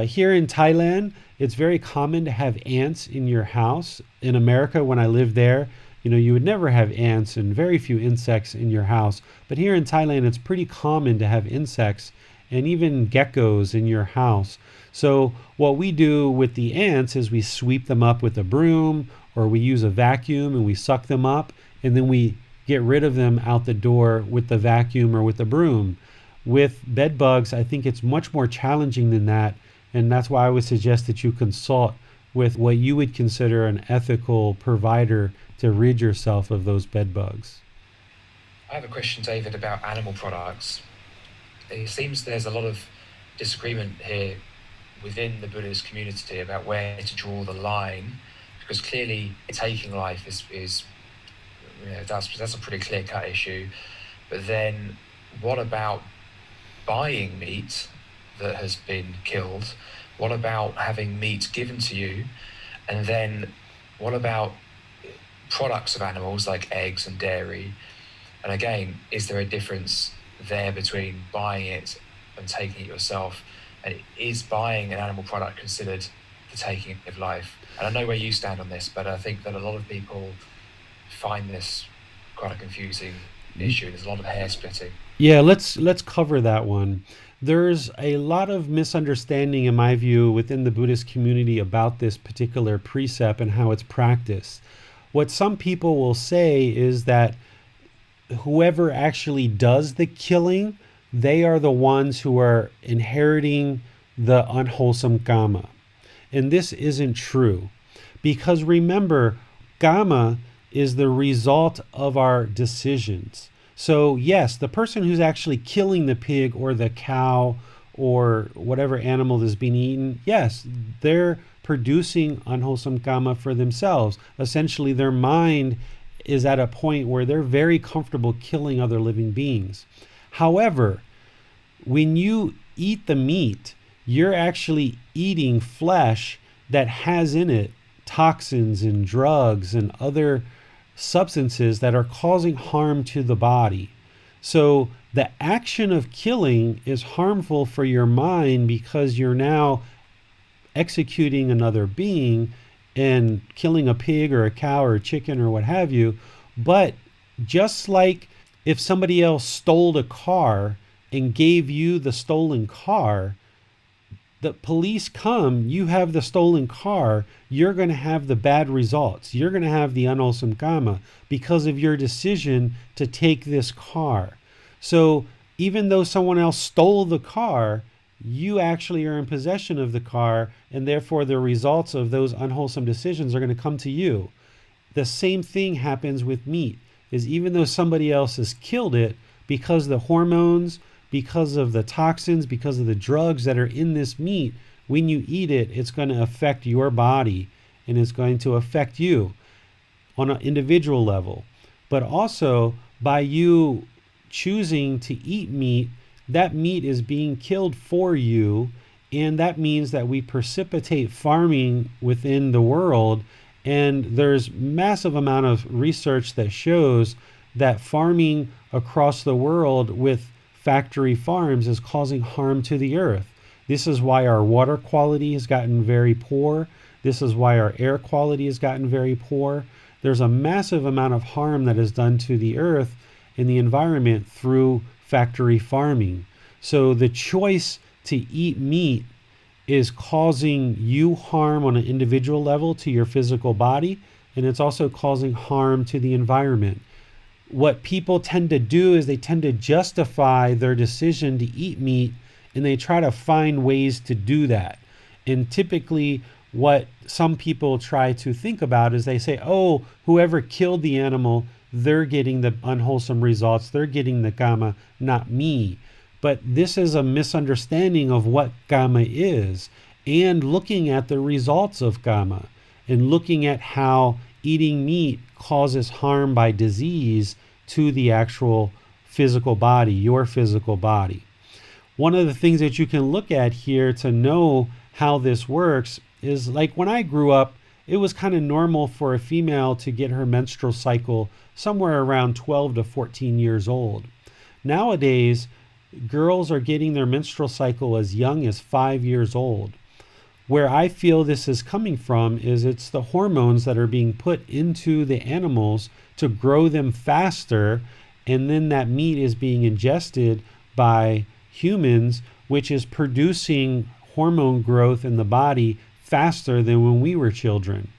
Speaker 2: Here in Thailand, it's very common to have ants in your house. In America, when I lived there, you would never have ants and very few insects in your house. But here in Thailand, it's pretty common to have insects and even geckos in your house. So what we do with the ants is we sweep them up with a broom, or we use a vacuum and we suck them up, and then we get rid of them out the door with the vacuum or with the broom. With bed bugs, I think it's much more challenging than that. And that's why I would suggest that you consult with what you would consider an ethical provider to rid yourself of those bed bugs.
Speaker 3: I have a question, David, about animal products. It seems there's a lot of disagreement here within the Buddhist community about where to draw the line, because clearly taking life is that's a pretty clear-cut issue. But then what about buying meat that has been killed? What about having meat given to you? And then what about products of animals like eggs and dairy? And again, is there a difference there between buying it and taking it yourself? And is buying an animal product considered the taking of life? And I know where you stand on this, but I think that a lot of people find this quite a confusing issue. There's a lot of hair splitting.
Speaker 2: Yeah, let's cover that one. There's a lot of misunderstanding, in my view, within the Buddhist community about this particular precept and how it's practiced. What some people will say is that whoever actually does the killing, they are the ones who are inheriting the unwholesome Kamma. And this isn't true. Because remember, Kamma is the result of our decisions. So yes, the person who's actually killing the pig or the cow or whatever animal is being eaten, yes, they're producing unwholesome Kamma for themselves. Essentially, their mind is at a point where they're very comfortable killing other living beings. However, when you eat the meat, you're actually eating flesh that has in it toxins and drugs and other substances that are causing harm to the body. So the action of killing is harmful for your mind because you're now executing another being and killing a pig or a cow or a chicken or what have you. But just like if somebody else stole a car and gave you the stolen car, the police come, you have the stolen car, you're going to have the bad results. You're going to have the unwholesome Kamma because of your decision to take this car. So even though someone else stole the car, you actually are in possession of the car, and therefore the results of those unwholesome decisions are going to come to you. The same thing happens with meat, is even though somebody else has killed it, because the hormones, because of the toxins, because of the drugs that are in this meat, when you eat it, it's going to affect your body and it's going to affect you on an individual level. But also, by you choosing to eat meat, that meat is being killed for you, and that means that we precipitate farming within the world. And there's massive amount of research that shows that farming across the world with factory farms is causing harm to the earth. This is why our water quality has gotten very poor. This is why our air quality has gotten very poor. There's a massive amount of harm that is done to the earth and the environment through factory farming. So the choice to eat meat is causing you harm on an individual level to your physical body, and it's also causing harm to the environment. What people tend to do is they tend to justify their decision to eat meat, and they try to find ways to do that. And typically what some people try to think about is they say, oh, whoever killed the animal, they're getting the unwholesome results, they're getting the Kamma, not me. But this is a misunderstanding of what Kamma is, and looking at the results of Kamma, and looking at how eating meat causes harm by disease to the actual physical body, your physical body. One of the things that you can look at here to know how this works is, like when I grew up, it was kind of normal for a female to get her menstrual cycle somewhere around 12 to 14 years old. Nowadays, girls are getting their menstrual cycle as young as 5 years old. Where I feel this is coming from is it's the hormones that are being put into the animals to grow them faster, and then that meat is being ingested by humans, which is producing hormone growth in the body faster than when we were children.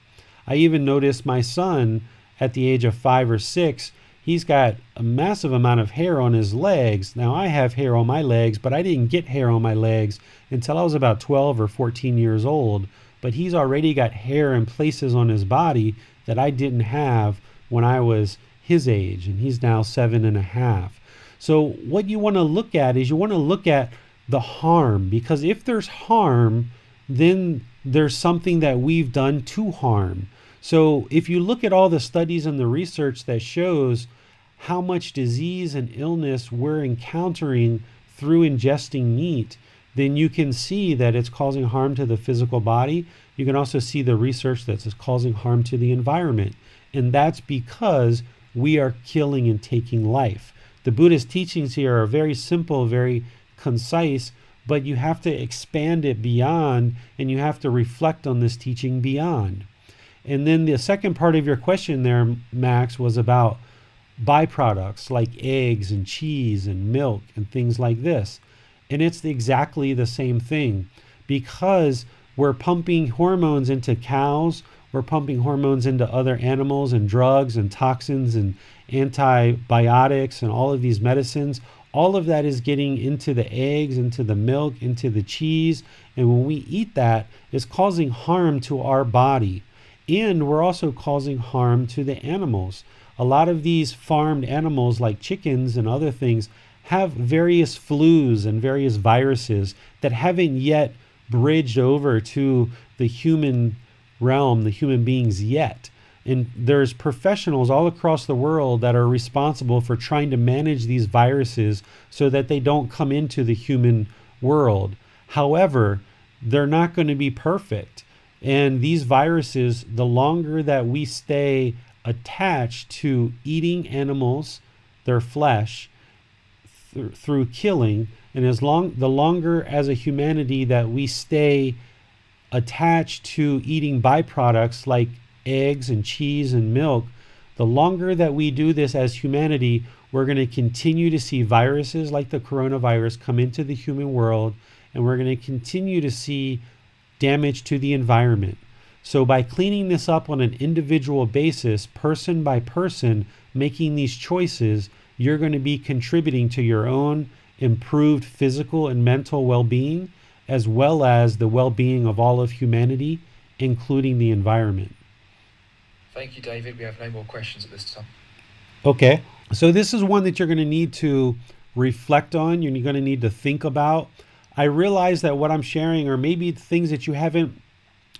Speaker 2: I even noticed my son at the age of 5 or 6, he's got a massive amount of hair on his legs. Now I have hair on my legs, but I didn't get hair on my legs until I was about 12 or 14 years old. But he's already got hair in places on his body that I didn't have when I was his age, and he's now 7.5. So what you want to look at is you want to look at the harm, because if there's harm, then there's something that we've done to harm. So if you look at all the studies and the research that shows how much disease and illness we're encountering through ingesting meat, then you can see that it's causing harm to the physical body. You can also see the research that's causing harm to the environment. And that's because we are killing and taking life. The Buddhist teachings here are very simple, very concise, but you have to expand it beyond, and you have to reflect on this teaching beyond. And then the second part of your question there, Max, was about byproducts like eggs and cheese and milk and things like this. And it's exactly the same thing, because we're pumping hormones into cows, we're pumping hormones into other animals, and drugs and toxins and antibiotics and all of these medicines. All of that is getting into the eggs, into the milk, into the cheese. And when we eat that, it's causing harm to our body. And we're also causing harm to the animals. A lot of these farmed animals like chickens and other things have various flus and various viruses that haven't yet bridged over to the human realm, the human beings yet. And there's professionals all across the world that are responsible for trying to manage these viruses so that they don't come into the human world. However, they're not going to be perfect. And these viruses, the longer that we stay attached to eating animals, their flesh, through killing, and the longer as a humanity that we stay attached to eating byproducts like eggs and cheese and milk, the longer that we do this as humanity, we're going to continue to see viruses like the coronavirus come into the human world, and we're going to continue to see damage to the environment. So by cleaning this up on an individual basis, person by person, making these choices, you're going to be contributing to your own improved physical and mental well-being, as well as the well-being of all of humanity, including the environment.
Speaker 3: Thank you, David. We have no more questions at this time.
Speaker 2: Okay, so this is one that you're going to need to reflect on. You're going to need to think about. I realize that what I'm sharing are maybe things that you haven't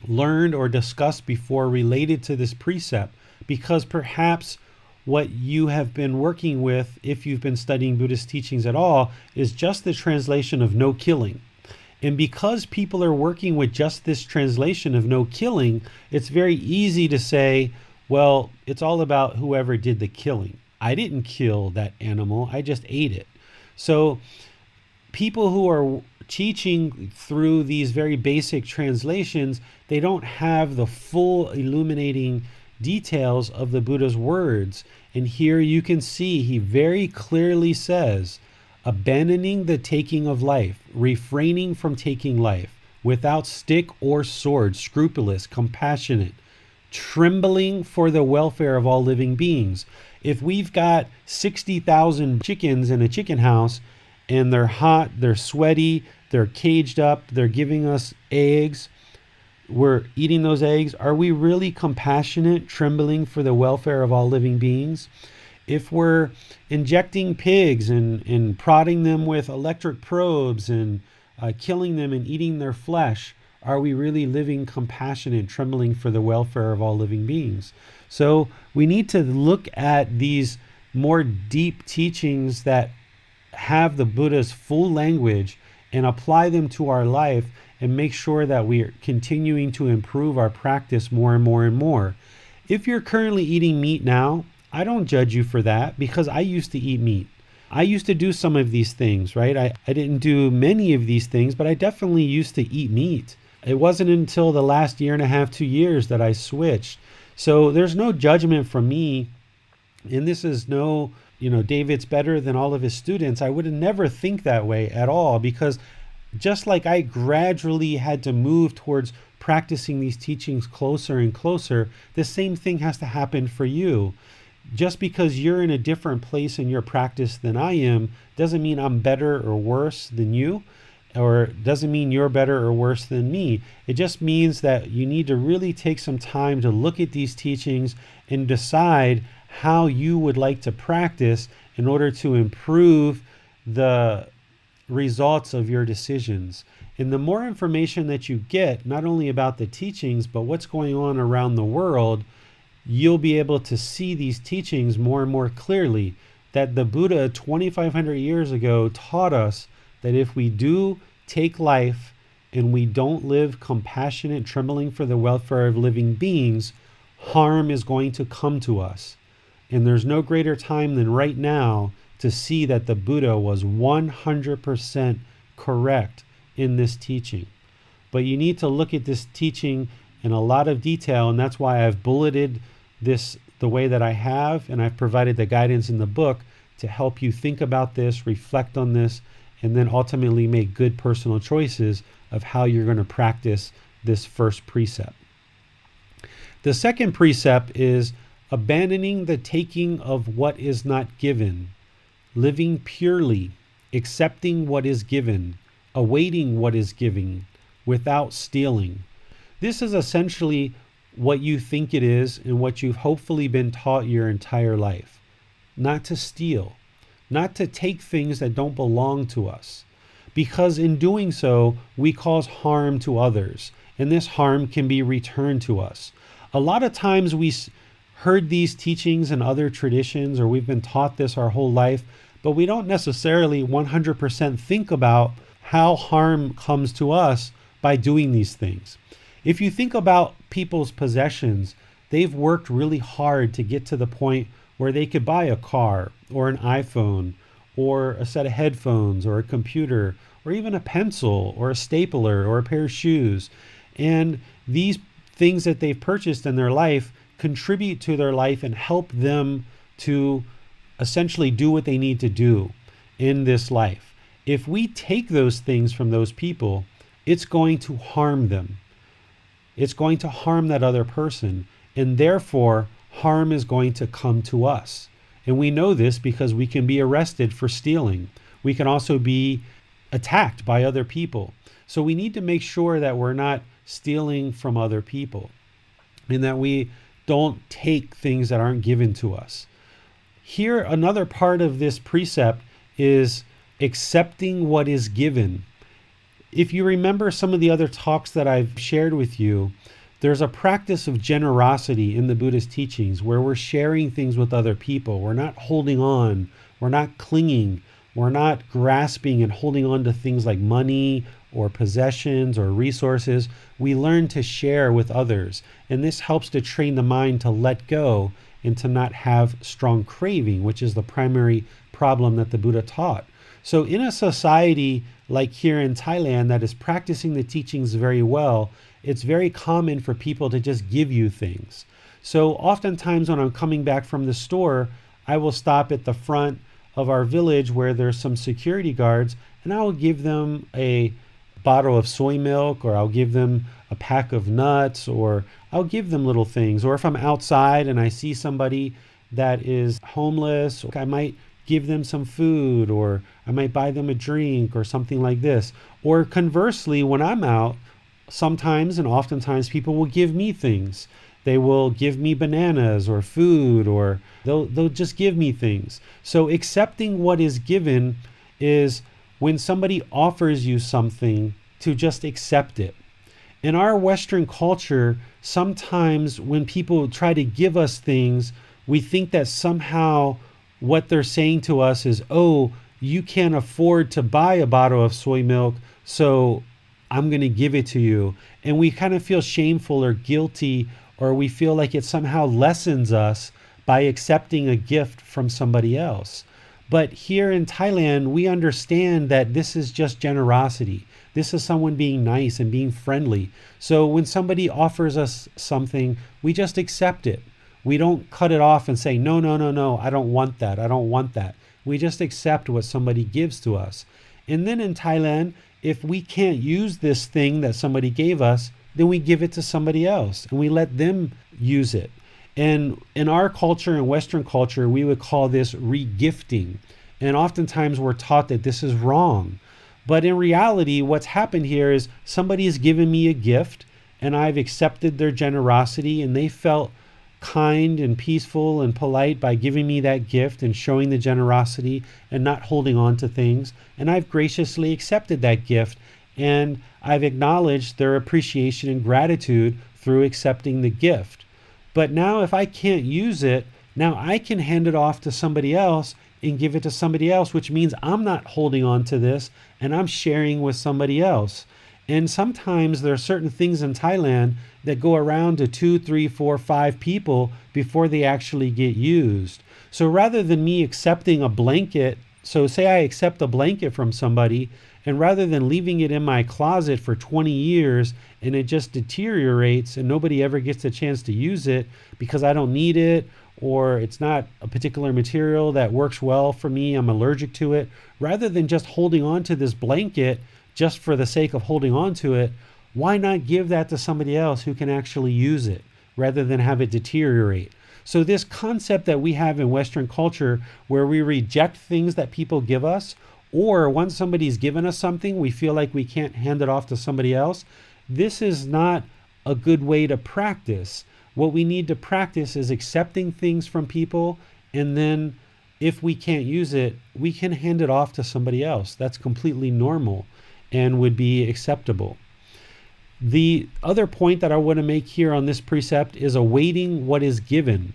Speaker 2: learned or discussed before related to this precept, because perhaps what you have been working with, if you've been studying Buddhist teachings at all, is just the translation of no killing. And because people are working with just this translation of no killing, it's very easy to say, well, it's all about whoever did the killing. I didn't kill that animal, I just ate it. So people who are teaching through these very basic translations, they don't have the full illuminating details of the Buddha's words. And here you can see he very clearly says, abandoning the taking of life, refraining from taking life, without stick or sword, scrupulous, compassionate, trembling for the welfare of all living beings. If we've got 60,000 chickens in a chicken house, and they're hot, they're sweaty, they're caged up, they're giving us eggs, we're eating those eggs, are we really compassionate, trembling for the welfare of all living beings? If we're injecting pigs and prodding them with electric probes and killing them and eating their flesh, are we really living compassionate, trembling for the welfare of all living beings? So we need to look at these more deep teachings that have the Buddha's full language and apply them to our life, and make sure that we are continuing to improve our practice more and more and more. If you're currently eating meat now, I don't judge you for that, because I used to eat meat. I used to do some of these things, right? I didn't do many of these things, but I definitely used to eat meat. It wasn't until the last 1.5 to 2 years that I switched. So there's no judgment from me. And this is no, David's better than all of his students. I would never think that way at all, because just like I gradually had to move towards practicing these teachings closer and closer, the same thing has to happen for you. Just because you're in a different place in your practice than I am doesn't mean I'm better or worse than you, or doesn't mean you're better or worse than me. It just means that you need to really take some time to look at these teachings and decide how you would like to practice in order to improve the results of your decisions. And the more information that you get, not only about the teachings, but what's going on around the world, you'll be able to see these teachings more and more clearly. That the Buddha 2,500 years ago taught us that if we do take life and we don't live compassionate, trembling for the welfare of living beings, harm is going to come to us. And there's no greater time than right now to see that the Buddha was 100% correct in this teaching. But you need to look at this teaching in a lot of detail, and that's why I've bulleted this the way that I have, and I've provided the guidance in the book to help you think about this, reflect on this, and then ultimately make good personal choices of how you're going to practice this first precept. The second precept is abandoning the taking of what is not given, living purely, accepting what is given, awaiting what is given, without stealing. This is essentially what you think it is and what you've hopefully been taught your entire life. Not to steal, not to take things that don't belong to us, because in doing so, we cause harm to others, and this harm can be returned to us. A lot of times we heard these teachings in other traditions, or we've been taught this our whole life, but we don't necessarily 100% think about how harm comes to us by doing these things. If you think about people's possessions, they've worked really hard to get to the point where they could buy a car or an iPhone or a set of headphones or a computer or even a pencil or a stapler or a pair of shoes. And these things that they've purchased in their life contribute to their life and help them to essentially do what they need to do in this life. If we take those things from those people, it's going to harm them. It's going to harm that other person, and therefore harm is going to come to us. And we know this because we can be arrested for stealing. We can also be attacked by other people. So we need to make sure that we're not stealing from other people and that we don't take things that aren't given to us. Here, another part of this precept is accepting what is given. If you remember some of the other talks that I've shared with you, there's a practice of generosity in the Buddhist teachings where we're sharing things with other people. We're not holding on. We're not clinging. We're not grasping and holding on to things like money or possessions or resources. We learn to share with others. And this helps to train the mind to let go and to not have strong craving, which is the primary problem that the Buddha taught. So in a society like here in Thailand that is practicing the teachings very well, it's very common for people to just give you things. So oftentimes when I'm coming back from the store, I will stop at the front of our village where there's some security guards, and I will give them a bottle of soy milk, or I'll give them a pack of nuts, or I'll give them little things. Or if I'm outside and I see somebody that is homeless, I might give them some food, or I might buy them a drink or something like this. Or conversely, when I'm out, sometimes and oftentimes people will give me things. They will give me bananas or food, or they'll just give me things. So accepting what is given is when somebody offers you something, to just accept it. In our Western culture, sometimes when people try to give us things, we think that somehow what they're saying to us is, oh, you can't afford to buy a bottle of soy milk, so I'm going to give it to you. And we kind of feel shameful or guilty, or we feel like it somehow lessens us by accepting a gift from somebody else. But here in Thailand, we understand that this is just generosity. This is someone being nice and being friendly. So when somebody offers us something, we just accept it. We don't cut it off and say, no, I don't want that. We just accept what somebody gives to us. And then in Thailand, if we can't use this thing that somebody gave us, then we give it to somebody else and we let them use it. And in our culture, in Western culture, we would call this re-gifting. And oftentimes we're taught that this is wrong. But in reality, what's happened here is somebody has given me a gift and I've accepted their generosity, and they felt kind and peaceful and polite by giving me that gift and showing the generosity and not holding on to things. And I've graciously accepted that gift, and I've acknowledged their appreciation and gratitude through accepting the gift. But now if I can't use it, now I can hand it off to somebody else and give it to somebody else, which means I'm not holding on to this and I'm sharing with somebody else. And sometimes there are certain things in Thailand that go around to 2, 3, 4, 5 people before they actually get used. So rather than me accepting a blanket, so say I accept a blanket from somebody, and rather than leaving it in my closet for 20 years and it just deteriorates and nobody ever gets a chance to use it because I don't need it, or it's not a particular material that works well for me, I'm allergic to it, rather than just holding on to this blanket just for the sake of holding on to it, why not give that to somebody else who can actually use it rather than have it deteriorate? So this concept that we have in Western culture where we reject things that people give us, or once somebody's given us something, we feel like we can't hand it off to somebody else, this is not a good way to practice. What we need to practice is accepting things from people, and then if we can't use it, we can hand it off to somebody else. That's completely normal and would be acceptable. The other point that I want to make here on this precept is awaiting what is given.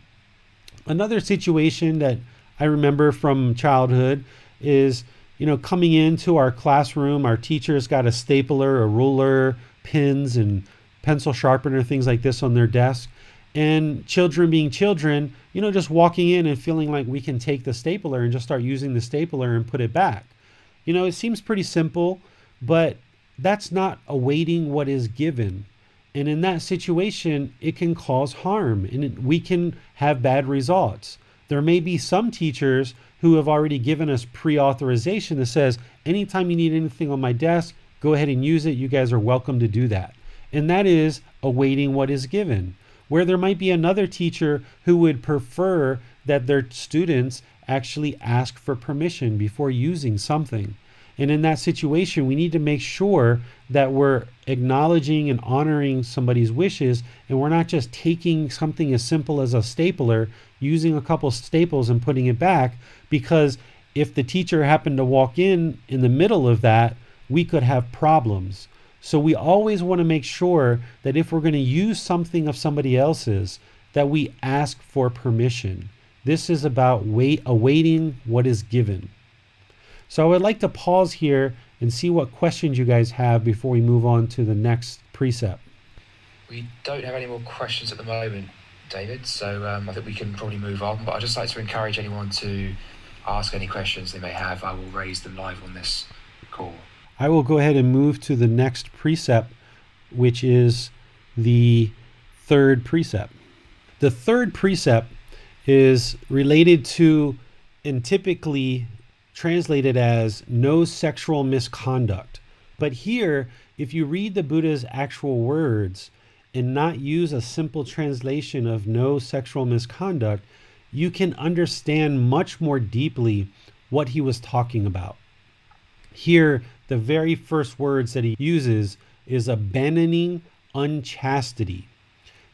Speaker 2: Another situation that I remember from childhood is, coming into our classroom, our teacher's got a stapler, a ruler, pins, and pencil sharpener, things like this on their desk. And children being children, just walking in and feeling like we can take the stapler and just start using the stapler and put it back. It seems pretty simple, but that's not awaiting what is given. And in that situation, it can cause harm and we can have bad results. There may be some teachers who have already given us pre-authorization that says, anytime you need anything on my desk, go ahead and use it. You guys are welcome to do that. And that is awaiting what is given. Where there might be another teacher who would prefer that their students actually ask for permission before using something. And in that situation, we need to make sure that we're acknowledging and honoring somebody's wishes, and we're not just taking something as simple as a stapler, using a couple staples and putting it back, because if the teacher happened to walk in the middle of that, we could have problems. So we always want to make sure that if we're going to use something of somebody else's, that we ask for permission. This is about awaiting what is given. So I would like to pause here and see what questions you guys have before we move on to the next precept.
Speaker 3: We don't have any more questions at the moment, David, so I think we can probably move on. But I'd just like to encourage anyone to ask any questions they may have. I will raise them live on this call.
Speaker 2: I will go ahead and move to the next precept, which is the third precept. The third precept is related to, and typically translated as, no sexual misconduct. But here, if you read the Buddha's actual words and not use a simple translation of no sexual misconduct, you can understand much more deeply what he was talking about. Here, the very first words that he uses is abandoning unchastity.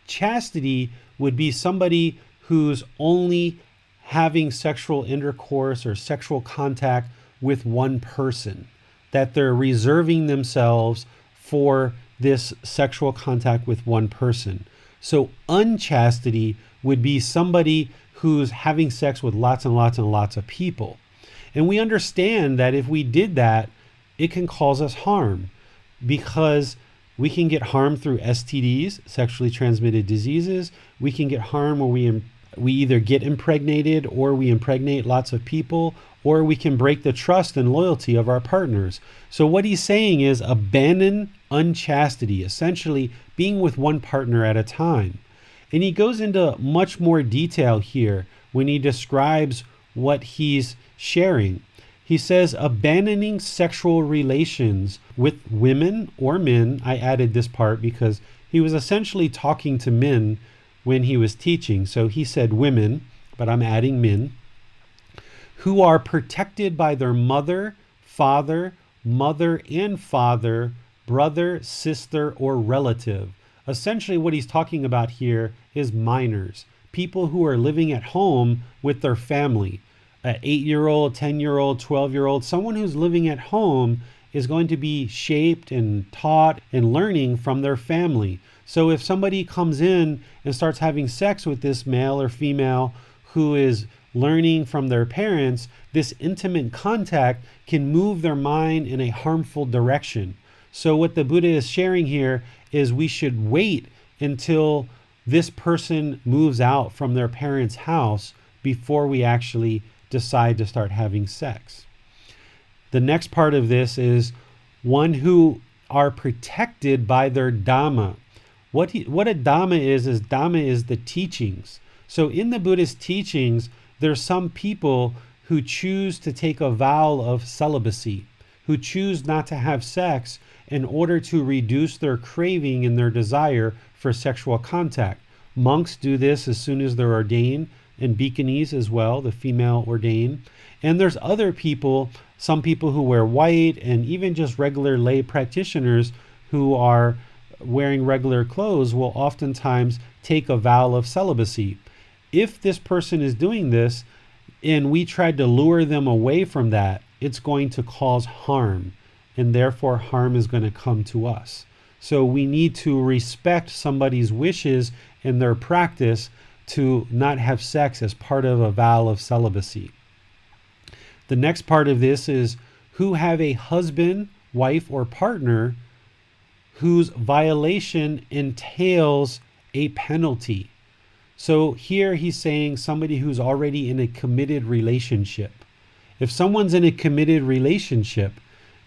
Speaker 2: Chastity would be somebody who's only having sexual intercourse or sexual contact with one person, that they're reserving themselves for this sexual contact with one person. So unchastity would be somebody who's having sex with lots and lots and lots of people. And we understand that if we did that, it can cause us harm, because we can get harm through STDs, sexually transmitted diseases. We can get harm where we either get impregnated or we impregnate lots of people, or we can break the trust and loyalty of our partners. So what he's saying is abandon unchastity, essentially being with one partner at a time. And he goes into much more detail here when he describes what he's sharing. He says abandoning sexual relations with women or men. I added this part because he was essentially talking to men when he was teaching. So he said women, but I'm adding men, who are protected by their mother, father and father, brother, sister, or relative. Essentially what he's talking about here is minors, people who are living at home with their family. An 8-year-old, 10-year-old, 12-year-old, someone who's living at home is going to be shaped and taught and learning from their family. So if somebody comes in and starts having sex with this male or female who is learning from their parents, this intimate contact can move their mind in a harmful direction. So what the Buddha is sharing here is we should wait until this person moves out from their parents' house before we actually decide to start having sex. The next part of this is one who are protected by their Dhamma. What a Dhamma is Dhamma is the teachings. So in the Buddhist teachings, there's some people who choose to take a vow of celibacy, who choose not to have sex in order to reduce their craving and their desire for sexual contact. Monks do this as soon as they're ordained, and bhikkhunis as well, the female ordained. And there's other people, some people who wear white, and even just regular lay practitioners who are wearing regular clothes will oftentimes take a vow of celibacy. If this person is doing this and we tried to lure them away from that, it's going to cause harm, and therefore harm is going to come to us. So we need to respect somebody's wishes and their practice to not have sex as part of a vow of celibacy. The next part of this is who have a husband, wife, or partner whose violation entails a penalty. So here he's saying somebody who's already in a committed relationship. If someone's in a committed relationship,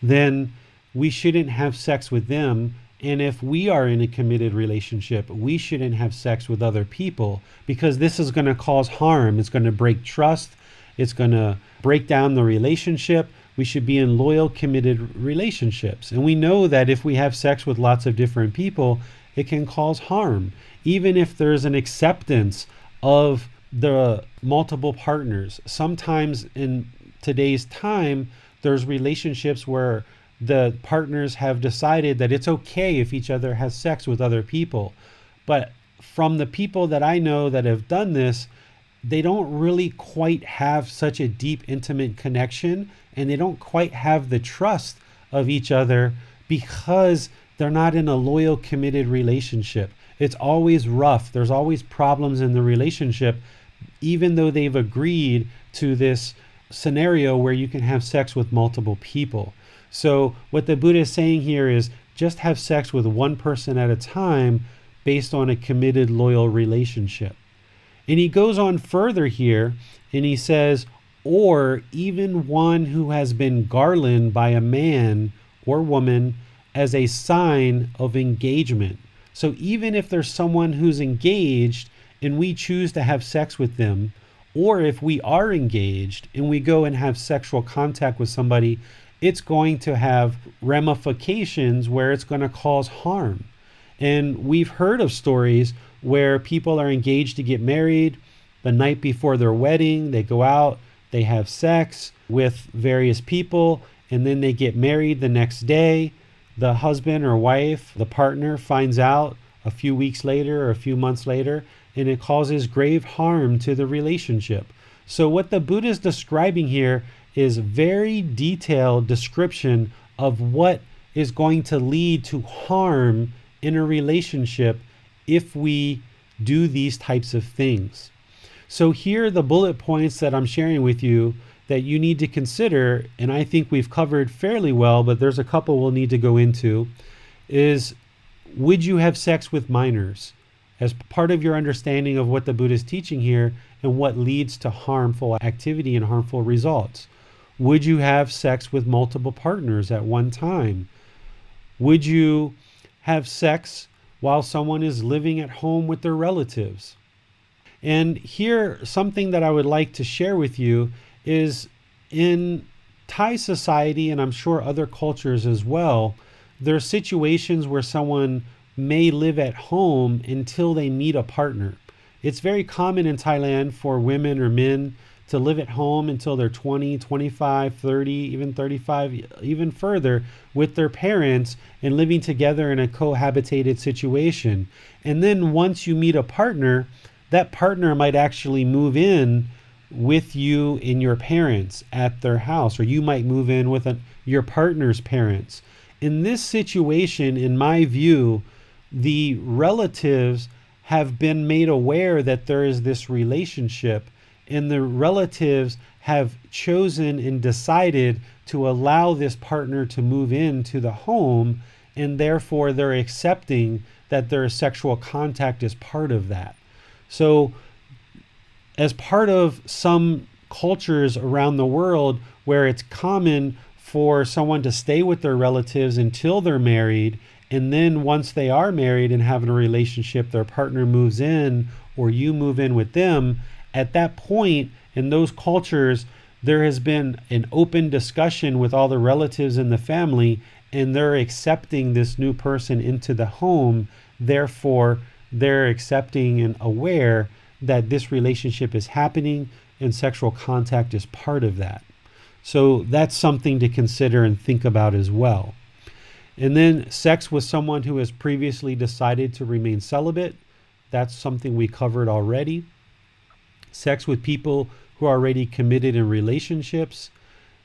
Speaker 2: then we shouldn't have sex with them. And if we are in a committed relationship, we shouldn't have sex with other people, because this is going to cause harm. It's going to break trust. It's going to break down the relationship. We should be in loyal, committed relationships. And we know that if we have sex with lots of different people, it can cause harm. Even if there's an acceptance of the multiple partners. Sometimes in today's time, there's relationships where the partners have decided that it's okay if each other has sex with other people. But from the people that I know that have done this, they don't really quite have such a deep, intimate connection, and they don't quite have the trust of each other because they're not in a loyal, committed relationship. It's always rough. There's always problems in the relationship, even though they've agreed to this scenario where you can have sex with multiple people. So what the Buddha is saying here is just have sex with one person at a time based on a committed, loyal relationship. And he goes on further here and he says, or even one who has been garlanded by a man or woman as a sign of engagement. So even if there's someone who's engaged and we choose to have sex with them, or if we are engaged and we go and have sexual contact with somebody, it's going to have ramifications where it's going to cause harm. And we've heard of stories where people are engaged to get married. The night before their wedding, they go out, they have sex with various people, and then they get married the next day. The husband or wife, the partner, finds out a few weeks later or a few months later, and it causes grave harm to the relationship. So what the Buddha is describing here is very detailed description of what is going to lead to harm in a relationship if we do these types of things. So here are the bullet points that I'm sharing with you that you need to consider, and I think we've covered fairly well, but there's a couple we'll need to go into, is would you have sex with minors? As part of your understanding of what the Buddha is teaching here and what leads to harmful activity and harmful results. Would you have sex with multiple partners at one time? Would you have sex while someone is living at home with their relatives? And here, something that I would like to share with you is in Thai society, and I'm sure other cultures as well, there are situations where someone may live at home until they meet a partner. It's very common in Thailand for women or men to live at home until they're 20, 25, 30, even 35, even further with their parents and living together in a cohabitated situation. And then once you meet a partner, that partner might actually move in with you and your parents at their house, or you might move in with your partner's parents. In this situation, in my view, the relatives have been made aware that there is this relationship, and the relatives have chosen and decided to allow this partner to move into the home, and therefore they're accepting that their sexual contact is part of that. So as part of some cultures around the world where it's common for someone to stay with their relatives until they're married, and then once they are married and having a relationship, their partner moves in or you move in with them, at that point in those cultures, there has been an open discussion with all the relatives in the family, and they're accepting this new person into the home. Therefore, they're accepting and aware that this relationship is happening and sexual contact is part of that. So that's something to consider and think about as well. And then sex with someone who has previously decided to remain celibate. That's something we covered already. Sex with people who are already committed in relationships.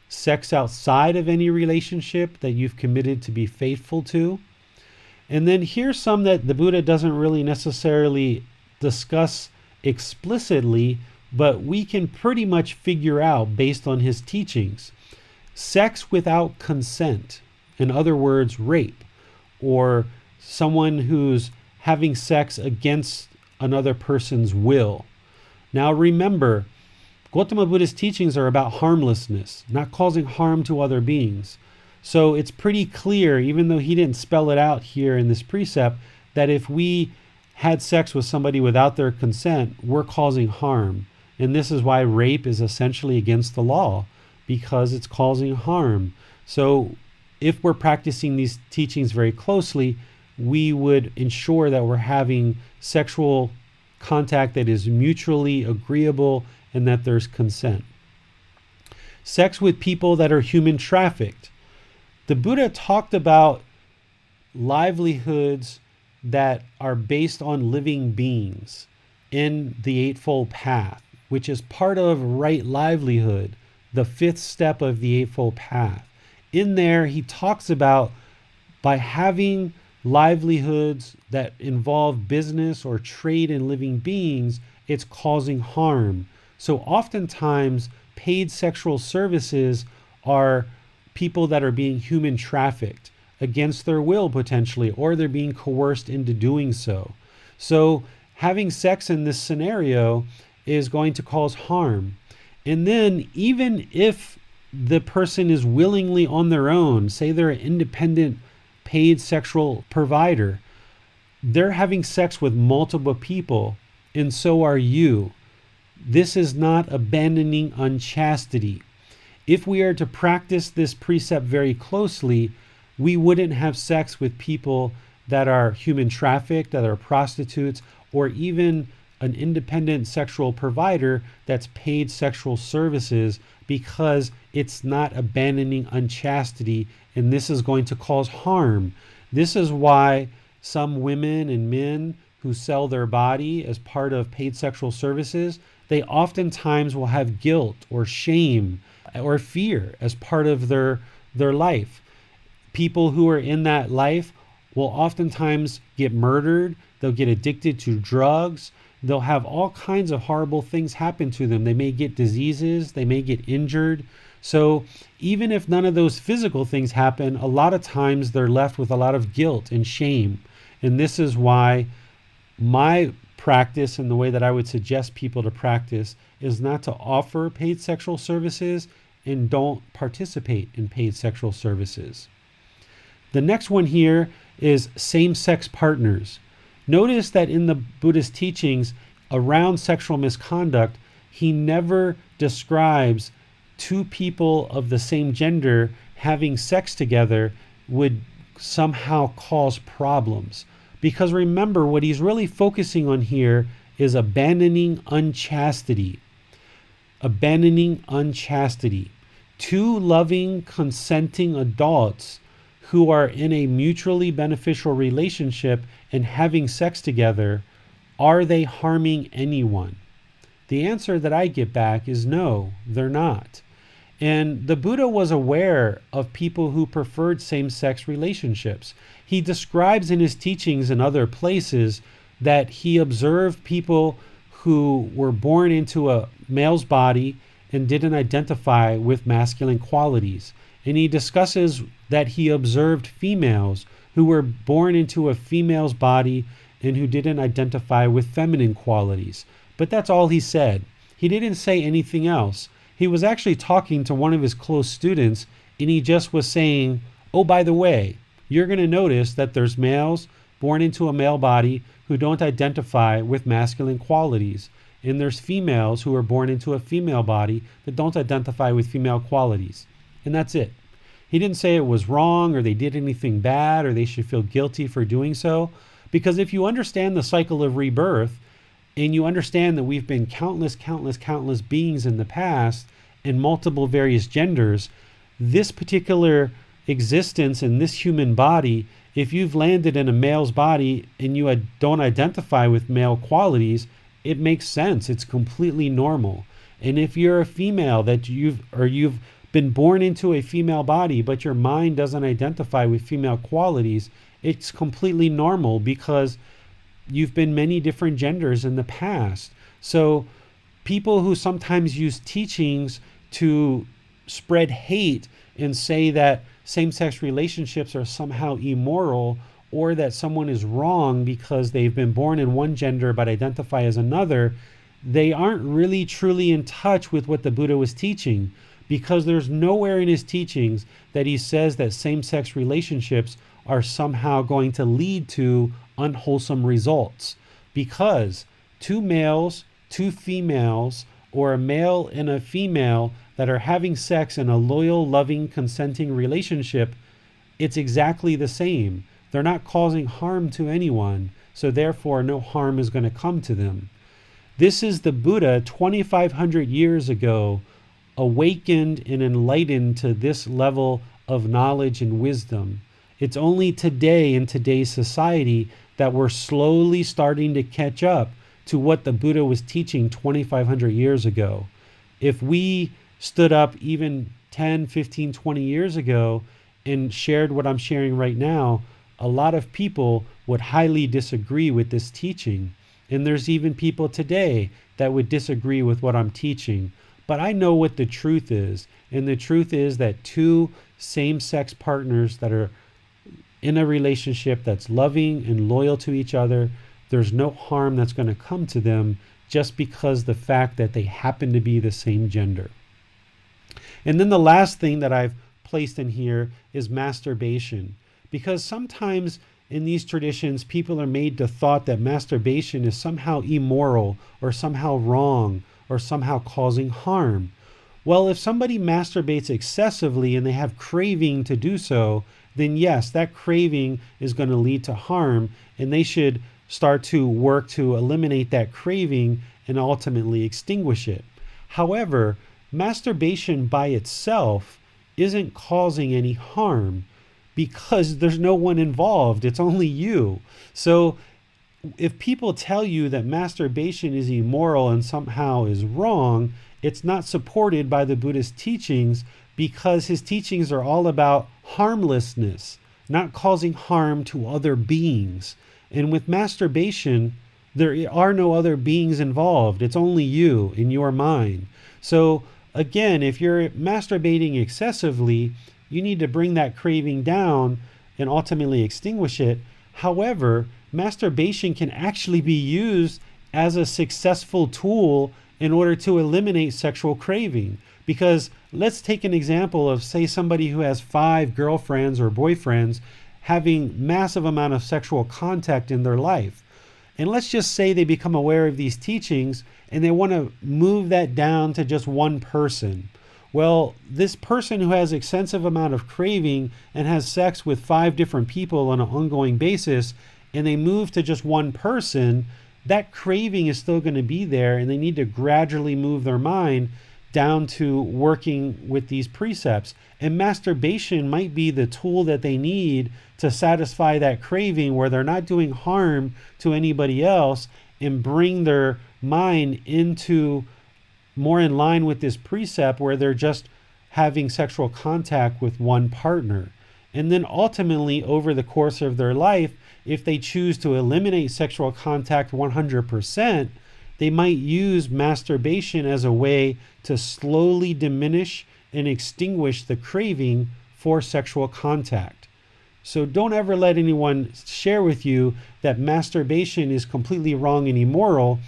Speaker 2: Sex outside of any relationship that you've committed to be faithful to. And then here's some that the Buddha doesn't really necessarily discuss explicitly, but we can pretty much figure out based on his teachings. Sex without consent, in other words, rape, or someone who's having sex against another person's will. Now remember, Gotama Buddha's teachings are about harmlessness, not causing harm to other beings. So it's pretty clear, even though he didn't spell it out here in this precept, that if we had sex with somebody without their consent, we're causing harm. And this is why rape is essentially against the law, because it's causing harm. So if we're practicing these teachings very closely, we would ensure that we're having sexual contact that is mutually agreeable and that there's consent. Sex with people that are human trafficked. The Buddha talked about livelihoods that are based on living beings in the Eightfold Path, which is part of right livelihood, the fifth step of the Eightfold Path. In there, he talks about by having livelihoods that involve business or trade in living beings, it's causing harm. So oftentimes, paid sexual services are people that are being human trafficked against their will potentially, or they're being coerced into doing so. So having sex in this scenario is going to cause harm. And then even if the person is willingly on their own, say they're an independent paid sexual provider, they're having sex with multiple people, and so are you. This is not abandoning unchastity. If we are to practice this precept very closely, we wouldn't have sex with people that are human trafficked, that are prostitutes, or even an independent sexual provider that's paid sexual services, because it's not abandoning unchastity, and this is going to cause harm. This is why some women and men who sell their body as part of paid sexual services, they oftentimes will have guilt or shame or fear as part of their life. People who are in that life will oftentimes get murdered, they'll get addicted to drugs, they'll have all kinds of horrible things happen to them. They may get diseases, they may get injured. So even if none of those physical things happen, a lot of times they're left with a lot of guilt and shame. And this is why my practice and the way that I would suggest people to practice is not to offer paid sexual services and don't participate in paid sexual services. The next one here is same-sex partners. Notice that in the Buddhist teachings around sexual misconduct, he never describes two people of the same gender having sex together would somehow cause problems. Because remember, what he's really focusing on here is abandoning unchastity. Abandoning unchastity. Two loving, consenting adults who are in a mutually beneficial relationship and having sex together Are they harming anyone? The answer that I get back is no, they're not. And the Buddha was aware of people who preferred same-sex relationships. He describes in his teachings in other places that he observed people who were born into a male's body and didn't identify with masculine qualities. And he discusses that he observed females who were born into a female's body and who didn't identify with feminine qualities. But that's all he said. He didn't say anything else. He was actually talking to one of his close students, and he just was saying, oh, by the way, you're going to notice that there's males born into a male body who don't identify with masculine qualities. And there's females who are born into a female body that don't identify with female qualities. And that's it. He didn't say it was wrong or they did anything bad or they should feel guilty for doing so. Because if you understand the cycle of rebirth, and you understand that we've been countless beings in the past in multiple various genders, this particular existence in this human body, if you've landed in a male's body and you don't identify with male qualities, it makes sense. It's completely normal. And if you're a female that you've been born into a female body, but your mind doesn't identify with female qualities, it's completely normal because you've been many different genders in the past. So people who sometimes use teachings to spread hate and say that same-sex relationships are somehow immoral or that someone is wrong because they've been born in one gender but identify as another, they aren't really truly in touch with what the Buddha was teaching, because there's nowhere in his teachings that he says that same-sex relationships are somehow going to lead to unwholesome results, because two males, two females, or a male and a female that are having sex in a loyal, loving, consenting relationship, it's exactly the same. They're not causing harm to anyone, so therefore no harm is going to come to them. This is the Buddha 2,500 years ago, awakened and enlightened to this level of knowledge and wisdom. It's only today in today's society that we're slowly starting to catch up to what the Buddha was teaching 2,500 years ago. If we stood up even 10, 15, 20 years ago and shared what I'm sharing right now, a lot of people would highly disagree with this teaching. And there's even people today that would disagree with what I'm teaching. But I know what the truth is. And the truth is that two same-sex partners that are in a relationship that's loving and loyal to each other, there's no harm that's going to come to them just because the fact that they happen to be the same gender. And then the last thing that I've placed in here is masturbation. Because sometimes in these traditions, people are made to thought that masturbation is somehow immoral or somehow wrong or somehow causing harm. Well, if somebody masturbates excessively and they have craving to do so, then yes, that craving is going to lead to harm, and they should start to work to eliminate that craving and ultimately extinguish it. However, masturbation by itself isn't causing any harm because there's no one involved. It's only you. So if people tell you that masturbation is immoral and somehow is wrong, it's not supported by the Buddhist teachings, because his teachings are all about harmlessness, not causing harm to other beings. And with masturbation, there are no other beings involved. It's only you in your mind. So again, if you're masturbating excessively, you need to bring that craving down and ultimately extinguish it. However, masturbation can actually be used as a successful tool in order to eliminate sexual craving. Because let's take an example of, say, somebody who has 5 girlfriends or boyfriends having massive amount of sexual contact in their life. And let's just say they become aware of these teachings and they want to move that down to just one person. Well, this person who has extensive amount of craving and has sex with 5 different people on an ongoing basis, and they move to just one person, that craving is still going to be there, and they need to gradually move their mind down to working with these precepts. And masturbation might be the tool that they need to satisfy that craving, where they're not doing harm to anybody else, and bring their mind into more in line with this precept where they're just having sexual contact with one partner. And then ultimately, over the course of their life, if they choose to eliminate sexual contact 100%, they might use masturbation as a way to slowly diminish and extinguish the craving for sexual contact. So don't ever let anyone share with you that masturbation is completely wrong and immoral,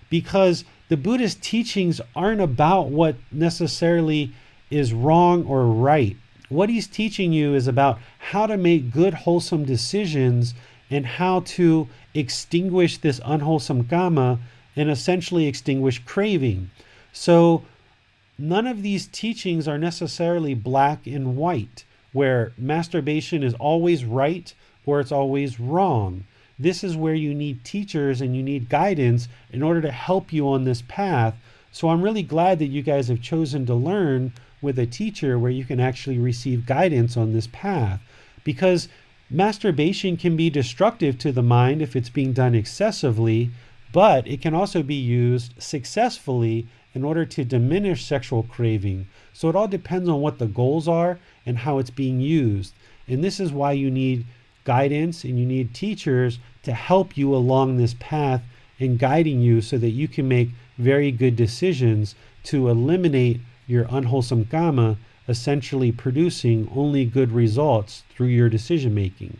Speaker 2: because the Buddhist teachings aren't about what necessarily is wrong or right. What he's teaching you is about how to make good, wholesome decisions and how to extinguish this unwholesome kamma and essentially extinguish craving. So none of these teachings are necessarily black and white, where masturbation is always right or it's always wrong. This is where you need teachers and you need guidance in order to help you on this path. So I'm really glad that you guys have chosen to learn with a teacher where you can actually receive guidance on this path, because masturbation can be destructive to the mind if it's being done excessively, but it can also be used successfully in order to diminish sexual craving. So it all depends on what the goals are and how it's being used. And this is why you need guidance and you need teachers to help you along this path and guiding you so that you can make very good decisions to eliminate your unwholesome kamma, essentially producing only good results through your decision making.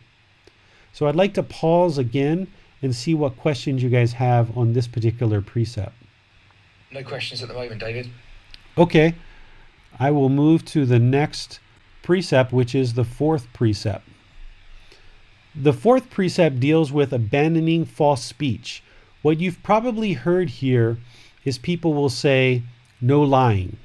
Speaker 2: So I'd like to pause again and see what questions you guys have on this particular precept.
Speaker 3: No questions at the moment, David.
Speaker 2: Okay, I will move to the next precept, which is the fourth precept. The fourth precept deals with abandoning false speech. What you've probably heard here is people will say, no lying.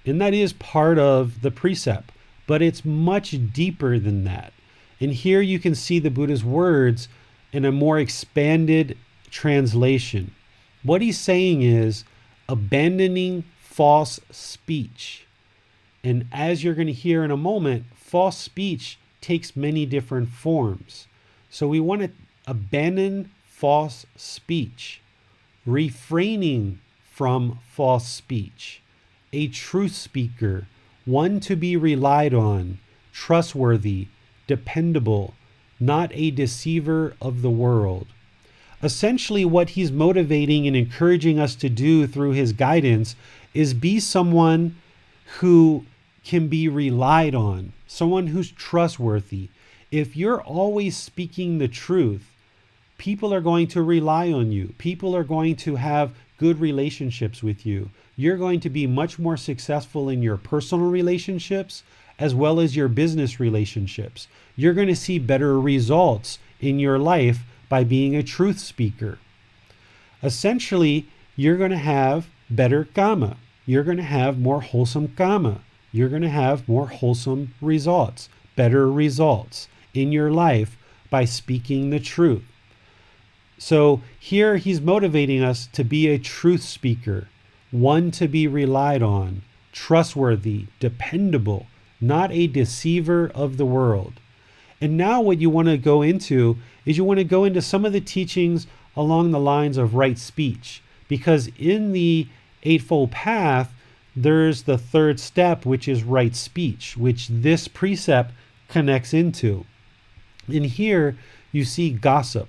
Speaker 2: And that is part of the precept, but it's much deeper than that. And here you can see the Buddha's words in a more expanded translation. What he's saying is abandoning false speech. And as you're going to hear in a moment, false speech takes many different forms. So we want to abandon false speech, refraining from false speech, a truth speaker, one to be relied on, trustworthy, dependable, not a deceiver of the world. Essentially, what he's motivating and encouraging us to do through his guidance is be someone who can be relied on, someone who's trustworthy. If you're always speaking the truth, people are going to rely on you. People are going to have good relationships with you. You're going to be much more successful in your personal relationships as well as your business relationships. You're going to see better results in your life by being a truth speaker. Essentially, you're going to have better kamma. You're going to have more wholesome kamma. You're going to have more wholesome results, better results in your life by speaking the truth. So here he's motivating us to be a truth speaker, one to be relied on, trustworthy, dependable, not a deceiver of the world. And now what you want to go into is you want to go into some of the teachings along the lines of right speech, because in the Eightfold Path, there's the third step, which is right speech, which this precept connects into. And here you see gossip.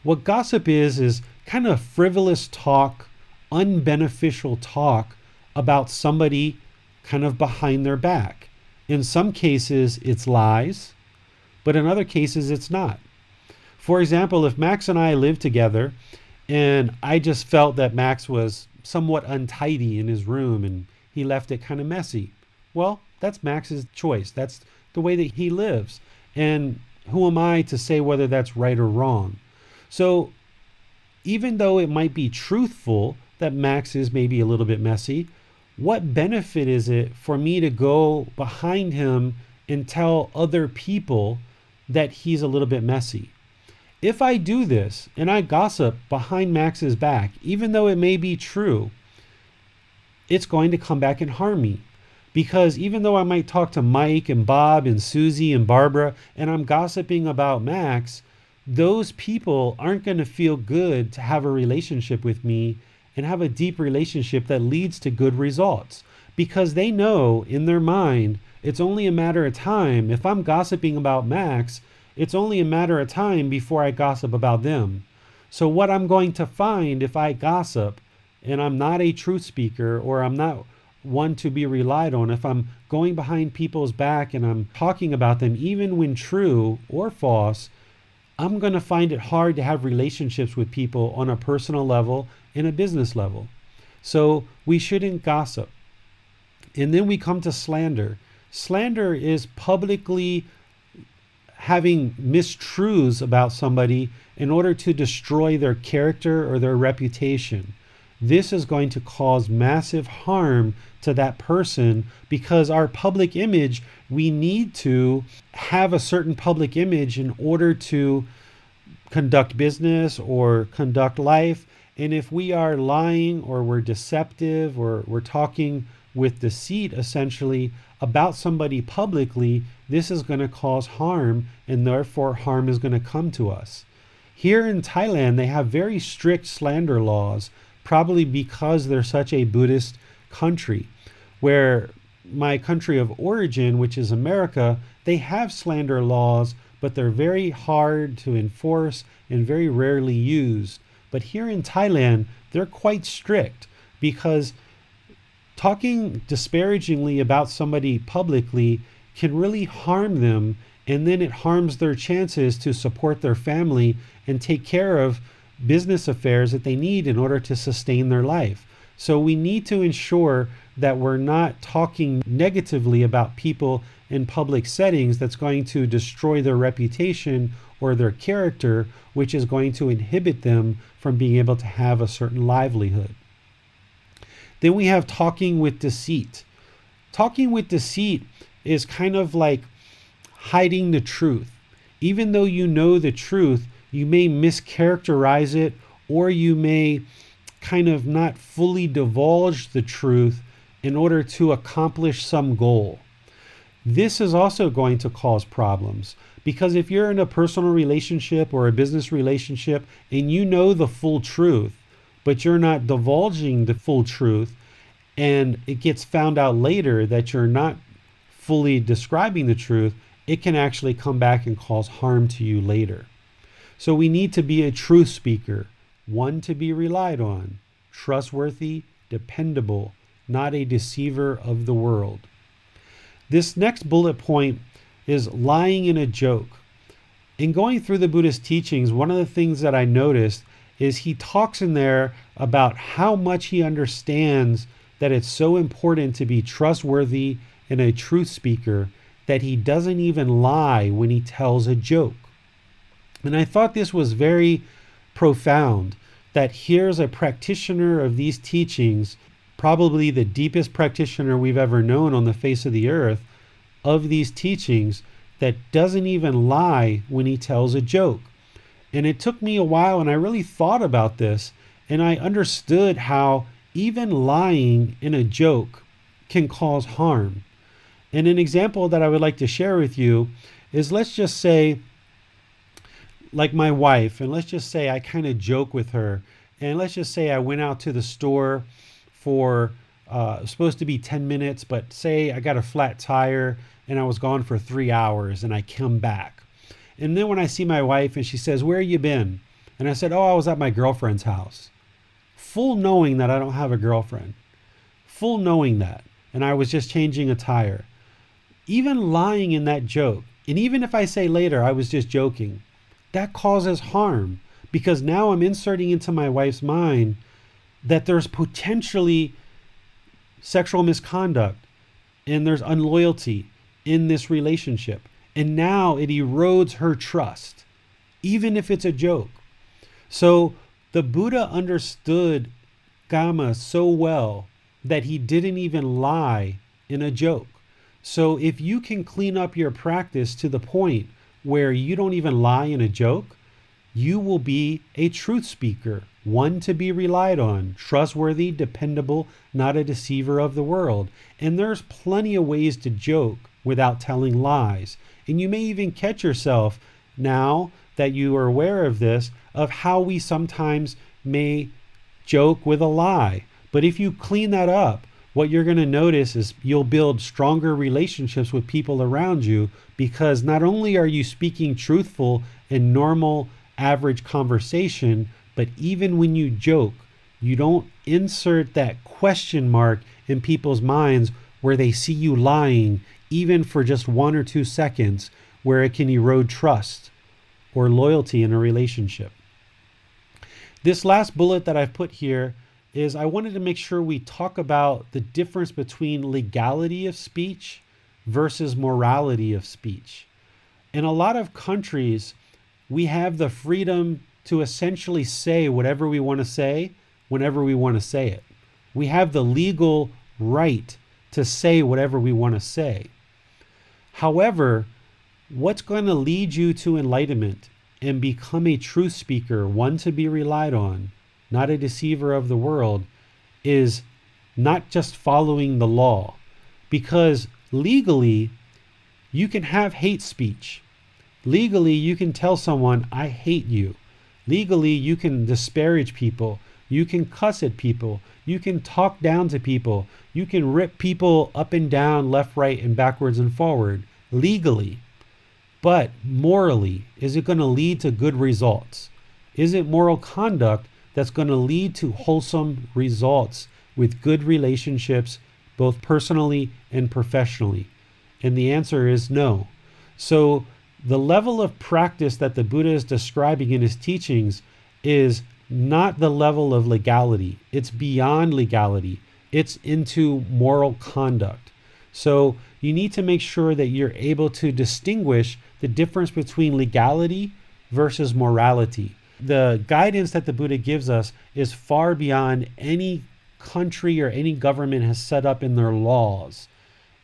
Speaker 2: What gossip is kind of frivolous talk, unbeneficial talk about somebody kind of behind their back. In some cases, it's lies, but in other cases, it's not. For example, if Max and I lived together and I just felt that Max was somewhat untidy in his room and he left it kind of messy, well, that's Max's choice. That's the way that he lives. And who am I to say whether that's right or wrong? So even though it might be truthful that Max is maybe a little bit messy, what benefit is it for me to go behind him and tell other people that he's a little bit messy? If I do this and I gossip behind Max's back, even though it may be true, it's going to come back and harm me. Because even though I might talk to Mike and Bob and Susie and Barbara and I'm gossiping about Max, those people aren't going to feel good to have a relationship with me and have a deep relationship that leads to good results, because they know in their mind it's only a matter of time. If I'm gossiping about Max, it's only a matter of time before I gossip about them. So what I'm going to find if I gossip and I'm not a truth speaker, or I'm not one to be relied on, if I'm going behind people's back and I'm talking about them, even when true or false, I'm going to find it hard to have relationships with people on a personal level and a business level. So we shouldn't gossip. And then we come to slander. Slander is publicly having mistruths about somebody in order to destroy their character or their reputation. This is going to cause massive harm to that person, because our public image, we need to have a certain public image in order to conduct business or conduct life. And if we are lying, or we're deceptive, or we're talking with deceit essentially about somebody publicly, this is going to cause harm, and therefore harm is going to come to us. Here in Thailand, they have very strict slander laws, probably because they're such a Buddhist country. Where my country of origin, which is America, they have slander laws, but they're very hard to enforce and very rarely used. But here in Thailand, they're quite strict, because talking disparagingly about somebody publicly can really harm them, and then it harms their chances to support their family and take care of business affairs that they need in order to sustain their life. So we need to ensure that we're not talking negatively about people in public settings that's going to destroy their reputation or their character, which is going to inhibit them from being able to have a certain livelihood. Then we have talking with deceit. Talking with deceit is kind of like hiding the truth. Even though you know the truth, you may mischaracterize it, or you may kind of not fully divulge the truth in order to accomplish some goal. This is also going to cause problems, because if you're in a personal relationship or a business relationship and you know the full truth, but you're not divulging the full truth, and it gets found out later that you're not fully describing the truth, it can actually come back and cause harm to you later. So we need to be a truth speaker, one to be relied on, trustworthy, dependable, not a deceiver of the world. This next bullet point is lying in a joke. In going through the Buddhist teachings, one of the things that I noticed is he talks in there about how much he understands that it's so important to be trustworthy and a truth speaker that he doesn't even lie when he tells a joke. And I thought this was very profound, that here's a practitioner of these teachings, probably the deepest practitioner we've ever known on the face of the earth, of these teachings, that doesn't even lie when he tells a joke. And it took me a while, and I really thought about this, and I understood how even lying in a joke can cause harm. And an example that I would like to share with you is, let's just say, like my wife, and let's just say I kind of joke with her, and let's just say I went out to the store for supposed to be 10 minutes, but say I got a flat tire and I was gone for 3 hours, and I come back. And then when I see my wife and she says, "Where you been?" And I said, "Oh, I was at my girlfriend's house." Full knowing that I don't have a girlfriend. Full knowing that. And I was just changing a tire. Even lying in that joke, and even if I say later I was just joking, that causes harm, because now I'm inserting into my wife's mind that there's potentially sexual misconduct and there's unloyalty in this relationship. And now it erodes her trust, even if it's a joke. So the Buddha understood Kamma so well that he didn't even lie in a joke. So if you can clean up your practice to the point where you don't even lie in a joke, you will be a truth speaker, one to be relied on, trustworthy, dependable, not a deceiver of the world. And there's plenty of ways to joke without telling lies. And you may even catch yourself now that you are aware of this, of how we sometimes may joke with a lie. But if you clean that up, what you're going to notice is you'll build stronger relationships with people around you, because not only are you speaking truthful and normal average conversation, but even when you joke, you don't insert that question mark in people's minds where they see you lying, even for just 1 or 2 seconds, where it can erode trust or loyalty in a relationship. This last bullet that I've put here is I wanted to make sure we talk about the difference between legality of speech versus morality of speech. In a lot of countries, we have the freedom to essentially say whatever we want to say whenever we want to say it. We have the legal right to say whatever we want to say. However, what's going to lead you to enlightenment and become a truth speaker, one to be relied on, not a deceiver of the world, is not just following the law. Because legally, you can have hate speech. Legally, you can tell someone, I hate you. Legally, you can disparage people. You can cuss at people. You can talk down to people. You can rip people up and down, left, right, and backwards and forward, legally. But morally, is it going to lead to good results? Is it moral conduct that's going to lead to wholesome results with good relationships, both personally and professionally? And the answer is no. So the level of practice that the Buddha is describing in his teachings is not the level of legality. It's beyond legality. It's into moral conduct. So you need to make sure that you're able to distinguish the difference between legality versus morality. The guidance that the Buddha gives us is far beyond any country or any government has set up in their laws.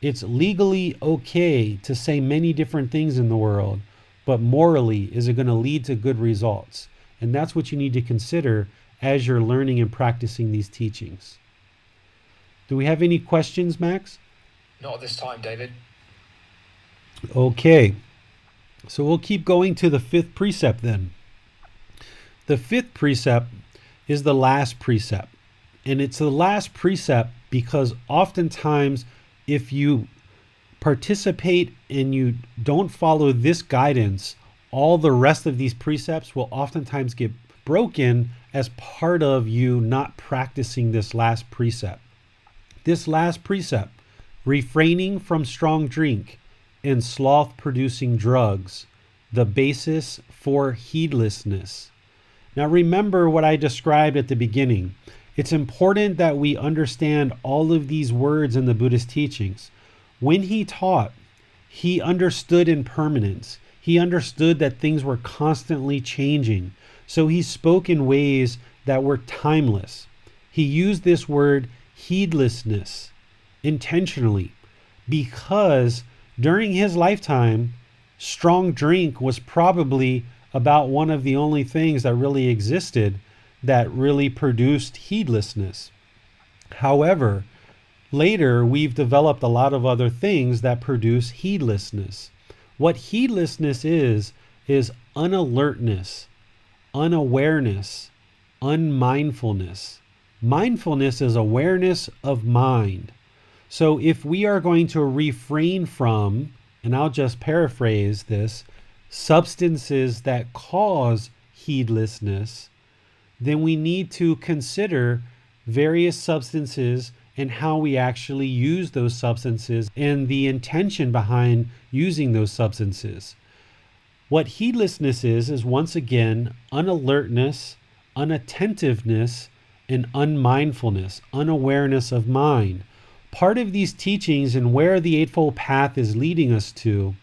Speaker 2: It's legally okay to say many different things in the world, but morally, is it going to lead to good results? And that's what you need to consider as you're learning and practicing these teachings. Do we have any questions, Max?
Speaker 3: Not at this time, David.
Speaker 2: Okay. So we'll keep going to the 5th precept then. The 5th precept is the last precept. And it's the last precept because oftentimes if you participate and you don't follow this guidance, all the rest of these precepts will oftentimes get broken as part of you not practicing this last precept. This last precept, refraining from strong drink and sloth-producing drugs, the basis for heedlessness. Now remember what I described at the beginning. It's important that we understand all of these words in the Buddhist teachings. When he taught, he understood impermanence. He understood that things were constantly changing. So he spoke in ways that were timeless. He used this word heedlessness intentionally because during his lifetime, strong drink was probably about one of the only things that really existed that really produced heedlessness. However, later we've developed a lot of other things that produce heedlessness. What heedlessness is unalertness, unawareness, unmindfulness. Mindfulness is awareness of mind. So if we are going to refrain from, and I'll just paraphrase this, substances that cause heedlessness, then we need to consider various substances and how we actually use those substances and the intention behind using those substances. What heedlessness is once again unalertness, unattentiveness, and unmindfulness, unawareness of mind. Part of these teachings and where the Eightfold Path is leading us to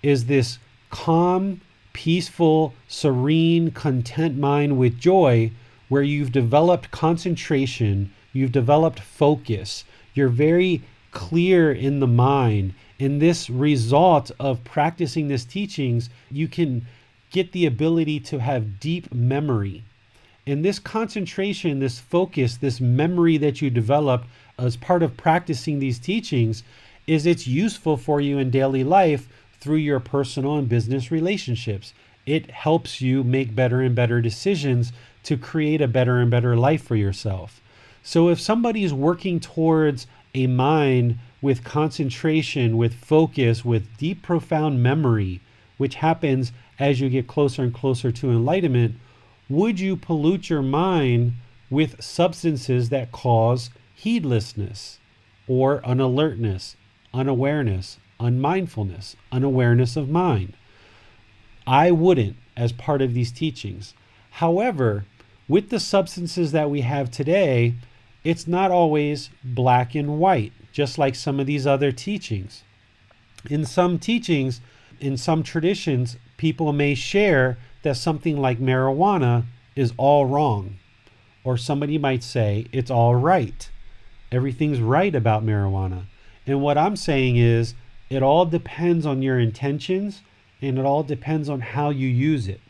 Speaker 2: is this calm, peaceful, serene, content mind with joy, where you've developed concentration, you've developed focus, you're very clear in the mind. In this result of practicing these teachings, you can get the ability to have deep memory. And this concentration, this focus, this memory that you develop as part of practicing these teachings it's useful for you in daily life through your personal and business relationships. it helps you make better and better decisions to create a better and better life for yourself. So if somebody is working towards a mind with concentration, with focus, with deep, profound memory, which happens as you get closer and closer to enlightenment, would you pollute your mind with substances that cause heedlessness or unalertness, unawareness, unmindfulness, unawareness of mind? I wouldn't, as part of these teachings. However, with the substances that we have today, it's not always black and white, just like some of these other teachings. In some teachings, in some traditions, people may share that something like marijuana is all wrong. Or somebody might say it's all right. Everything's right about marijuana. And what I'm saying is it all depends on your intentions, and it all depends on how you use it.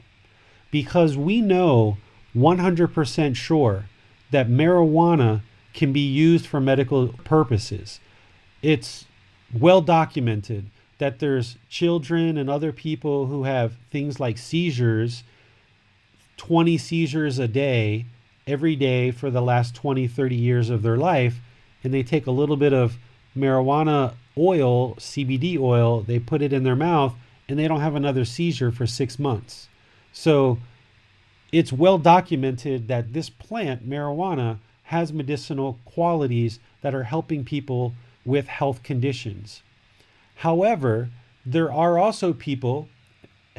Speaker 2: Because we know 100% sure that marijuana can be used for medical purposes. It's well documented that there's children and other people who have things like seizures, 20 seizures a day, every day for the last 20, 30 years of their life, and they take a little bit of marijuana oil, CBD oil, they put it in their mouth, and they don't have another seizure for 6 months. So it's well documented that this plant, marijuana, has medicinal qualities that are helping people with health conditions. However, there are also people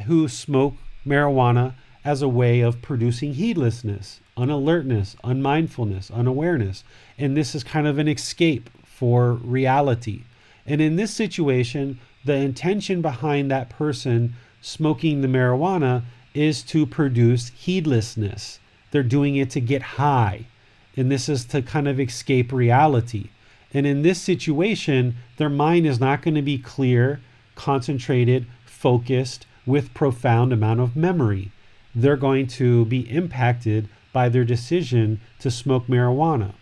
Speaker 2: who smoke marijuana as a way of producing heedlessness, unalertness, unmindfulness, unawareness. And this is kind of an escape for reality. And in this situation, the intention behind that person smoking the marijuana is to produce heedlessness. They're doing it to get high. And this is to kind of escape reality. And in this situation, their mind is not going to be clear, concentrated, focused, with profound amount of memory. They're going to be impacted by their decision to smoke marijuana.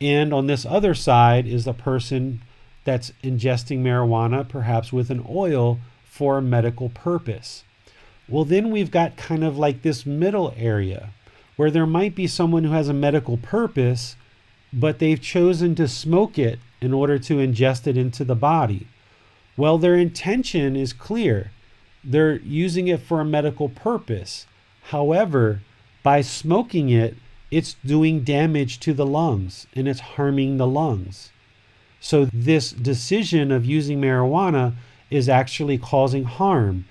Speaker 2: And on this other side is the person that's ingesting marijuana, perhaps with an oil for a medical purpose. Well, then we've got kind of like this middle area where there might be someone who has a medical purpose, but they've chosen to smoke it in order to ingest it into the body. Well, their intention is clear. They're using it for a medical purpose. However, by smoking it, it's doing damage to the lungs and it's harming the lungs. So this decision of using marijuana is actually causing harm.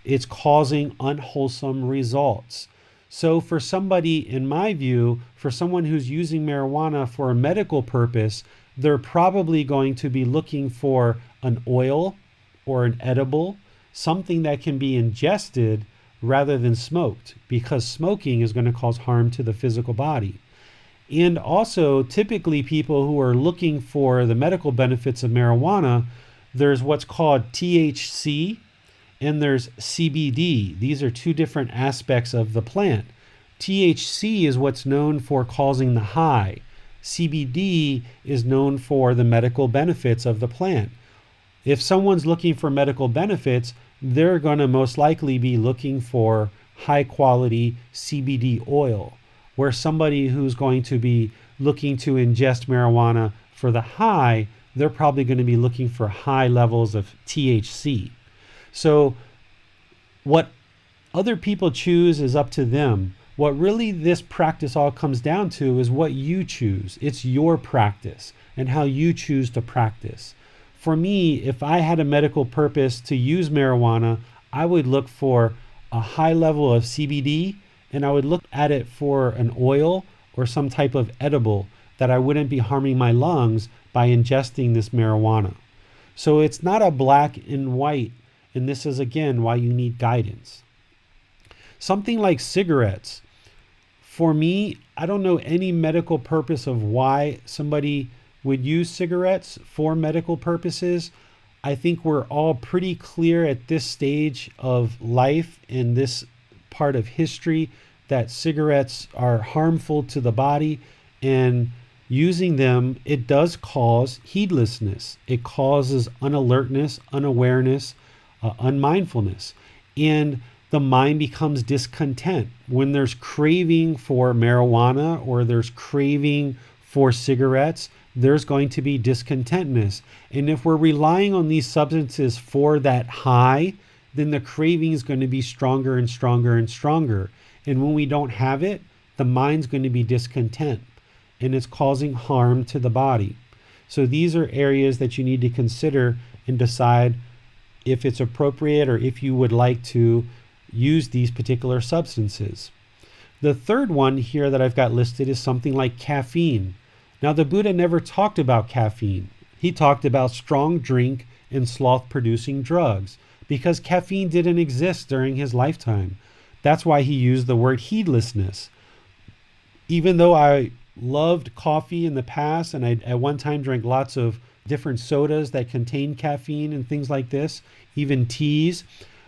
Speaker 2: It's causing unwholesome results. So for somebody, in my view, for someone who's using marijuana for a medical purpose, they're probably going to be looking for an oil or an edible, something that can be ingested rather than smoked, because smoking is going to cause harm to the physical body. And also, typically people who are looking for the medical benefits of marijuana, there's what's called THC and there's CBD. These are two different aspects of the plant. THC is what's known for causing the high. CBD is known for the medical benefits of the plant. If someone's looking for medical benefits, they're going to most likely be looking for high quality CBD oil. Where somebody who's going to be looking to ingest marijuana for the high, they're probably going to be looking for high levels of THC. So what other people choose is up to them. What really this practice all comes down to is what you choose. It's your practice and how you choose to practice. For me, if I had a medical purpose to use marijuana, I would look for a high level of CBD, and I would look at it for an oil or some type of edible that I wouldn't be harming my lungs by ingesting this marijuana. So it's not a black and white, and this is again why you need guidance. Something like cigarettes. For me, I don't know any medical purpose of why somebody would use cigarettes for medical purposes. I think we're all pretty clear at this stage of life in this part of history that cigarettes are harmful to the body, and using them, it does cause heedlessness. It causes unalertness, unawareness, unmindfulness. And the mind becomes discontent. When there's craving for marijuana or there's craving for cigarettes, there's going to be discontentness. And if we're relying on these substances for that high, then the craving is going to be stronger and stronger and stronger. And when we don't have it, the mind's going to be discontent, and it's causing harm to the body. So these are areas that you need to consider and decide if it's appropriate or if you would like to use these particular substances. The third one here that I've got listed is something like caffeine. Now, the Buddha never talked about caffeine. He talked about strong drink and sloth-producing drugs because caffeine didn't exist during his lifetime. That's why he used the word heedlessness. Even though I loved coffee in the past, and I at one time drank lots of different sodas that contained caffeine and things like this, even teas,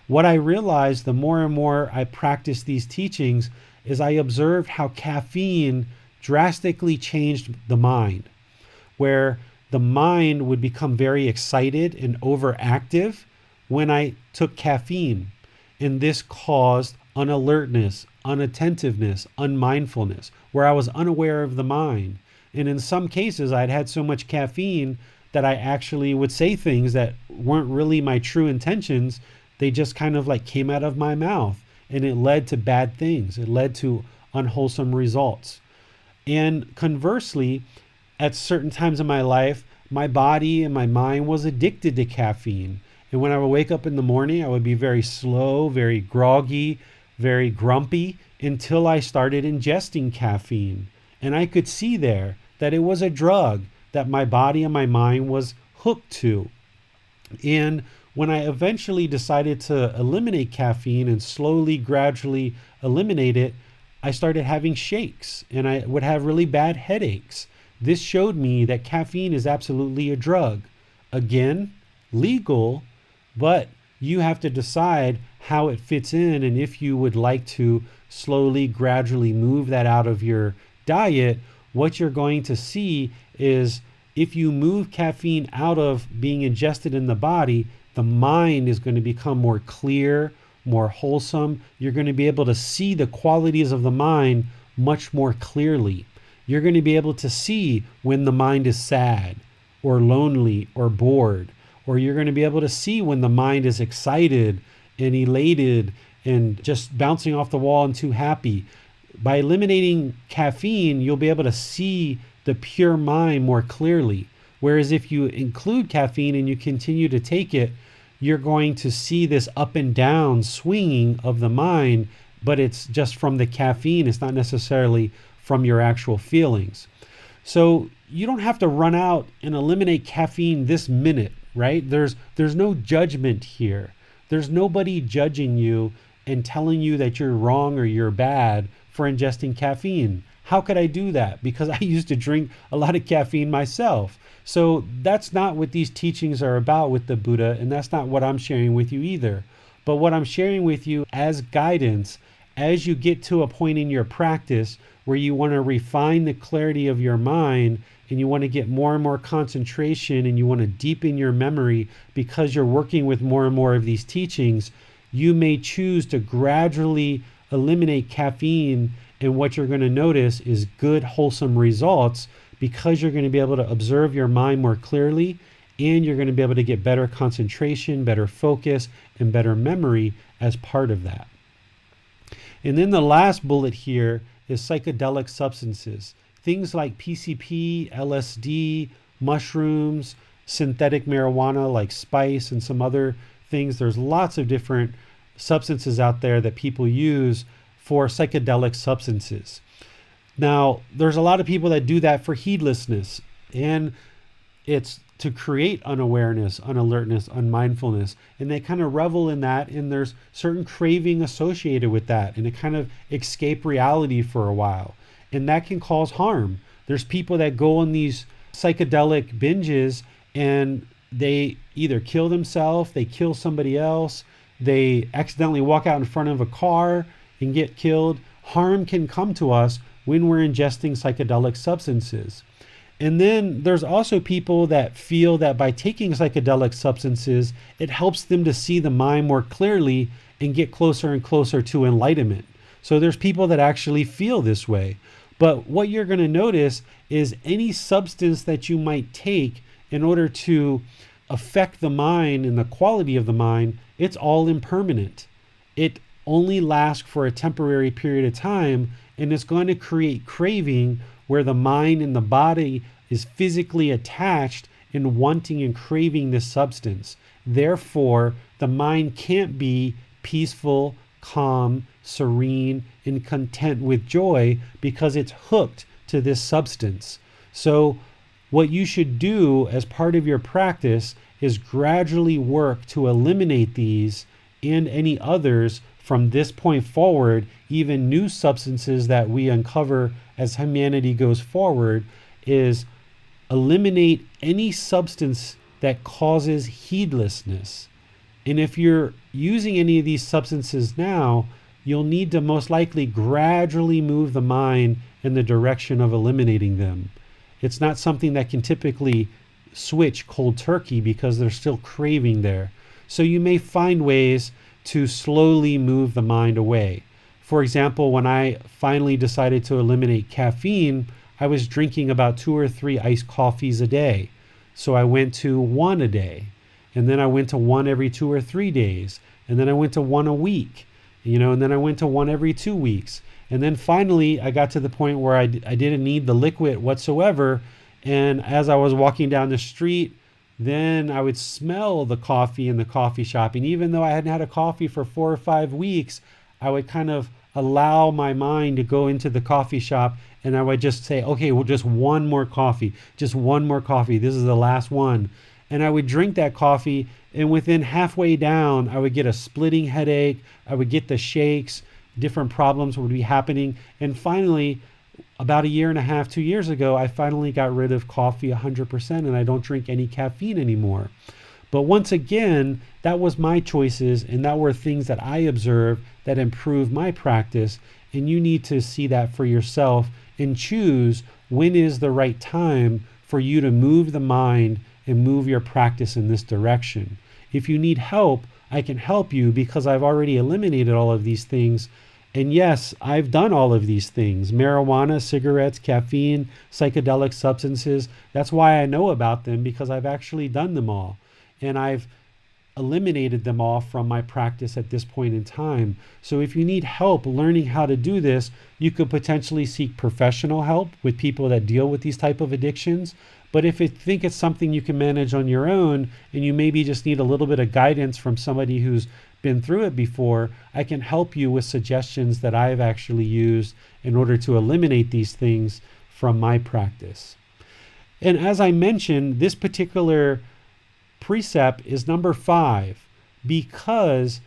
Speaker 2: what I realized the more and more I practiced these teachings is I observed how caffeine drastically changed the mind, where the mind would become very excited and overactive when I took caffeine. And this caused unalertness, unattentiveness, unmindfulness, where I was unaware of the mind. And in some cases, I'd had so much caffeine that I actually would say things that weren't really my true intentions. They just kind of like came out of my mouth, and it led to bad things. It led to unwholesome results. And conversely, at certain times in my life, my body and my mind was addicted to caffeine. And when I would wake up in the morning, I would be very slow, very groggy, very grumpy until I started ingesting caffeine. And I could see there that it was a drug that my body and my mind was hooked to. And when I eventually decided to eliminate caffeine and slowly, gradually eliminate it, I started having shakes and I would have really bad headaches. This showed me that caffeine is absolutely a drug. Again, legal, but you have to decide how it fits in and if you would like to slowly, gradually move that out of your diet. What you're going to see is if you move caffeine out of being ingested in the body, the mind is going to become more clear, more wholesome. You're going to be able to see the qualities of the mind much more clearly. You're going to be able to see when the mind is sad or lonely or bored, or you're going to be able to see when the mind is excited and elated and just bouncing off the wall and too happy. By eliminating caffeine, you'll be able to see the pure mind more clearly. Whereas if you include caffeine and you continue to take it, you're going to see this up and down swinging of the mind, but it's just from the caffeine. It's not necessarily from your actual feelings. So you don't have to run out and eliminate caffeine this minute, right? There's no judgment here. There's nobody judging you and telling you that you're wrong or you're bad for ingesting caffeine. How could I do that? Because I used to drink a lot of caffeine myself. So that's not what these teachings are about with the Buddha, and that's not what I'm sharing with you either. But what I'm sharing with you as guidance, as you get to a point in your practice where you want to refine the clarity of your mind and you want to get more and more concentration and you want to deepen your memory because you're working with more and more of these teachings, you may choose to gradually eliminate caffeine, and what you're going to notice is good, wholesome results because you're going to be able to observe your mind more clearly, and you're going to be able to get better concentration, better focus, and better memory as part of that. And then the last bullet here is psychedelic substances. Things like PCP, LSD, mushrooms, synthetic marijuana like spice and some other things. There's lots of different substances out there that people use for psychedelic substances. Now, there's a lot of people that do that for heedlessness, and it's to create unawareness, unalertness, unmindfulness, and they kind of revel in that, and there's certain craving associated with that, and it kind of escape reality for a while, and that can cause harm. There's people that go on these psychedelic binges and they either kill themselves, they kill somebody else, they accidentally walk out in front of a car and get killed. Harm can come to us when we're ingesting psychedelic substances. And then there's also people that feel that by taking psychedelic substances, it helps them to see the mind more clearly and get closer and closer to enlightenment. So there's people that actually feel this way. But what you're going to notice is any substance that you might take in order to affect the mind and the quality of the mind, it's all impermanent. It only lasts for a temporary period of time, and it's going to create craving where the mind and the body is physically attached and wanting and craving this substance. Therefore, the mind can't be peaceful, calm, serene, and content with joy because it's hooked to this substance. So what you should do as part of your practice is gradually work to eliminate these and any others from this point forward. Even new substances that we uncover as humanity goes forward is eliminate any substance that causes heedlessness. And if you're using any of these substances now, you'll need to most likely gradually move the mind in the direction of eliminating them. It's not something that can typically switch cold turkey because there's still craving there. So you may find ways to slowly move the mind away. For example, when I finally decided to eliminate caffeine, I was drinking about 2 or 3 iced coffees a day. So I went to 1 a day, and then I went to 1 every 2 or 3 days, and then I went to 1 a week, and then I went to 1 every 2 weeks. And then finally, I got to the point where I didn't need the liquid whatsoever. And as I was walking down the street, then I would smell the coffee in the coffee shop. And even though I hadn't had a coffee for 4 or 5 weeks, I would kind of allow my mind to go into the coffee shop, and I would just say, okay, well, just 1 more coffee, just 1 more coffee. This is the last one. And I would drink that coffee, and within halfway down, I would get a splitting headache. I would get the shakes. Different problems would be happening. And finally, about 1.5 years, 2 years ago, I finally got rid of coffee 100%, and I don't drink any caffeine anymore. But once again, that was my choices, and that were things that I observed that improved my practice. And you need to see that for yourself and choose when is the right time for you to move the mind and move your practice in this direction. If you need help, I can help you because I've already eliminated all of these things. And yes, I've done all of these things: marijuana, cigarettes, caffeine, psychedelic substances. That's why I know about them, because I've actually done them all. And I've eliminated them all from my practice at this point in time. So if you need help learning how to do this, you could potentially seek professional help with people that deal with these type of addictions. But if you think it's something you can manage on your own, and you maybe just need a little bit of guidance from somebody who's been through it before, I can help you with suggestions that I've actually used in order to eliminate these things from my practice. And as I mentioned, this particular precept is number 5, because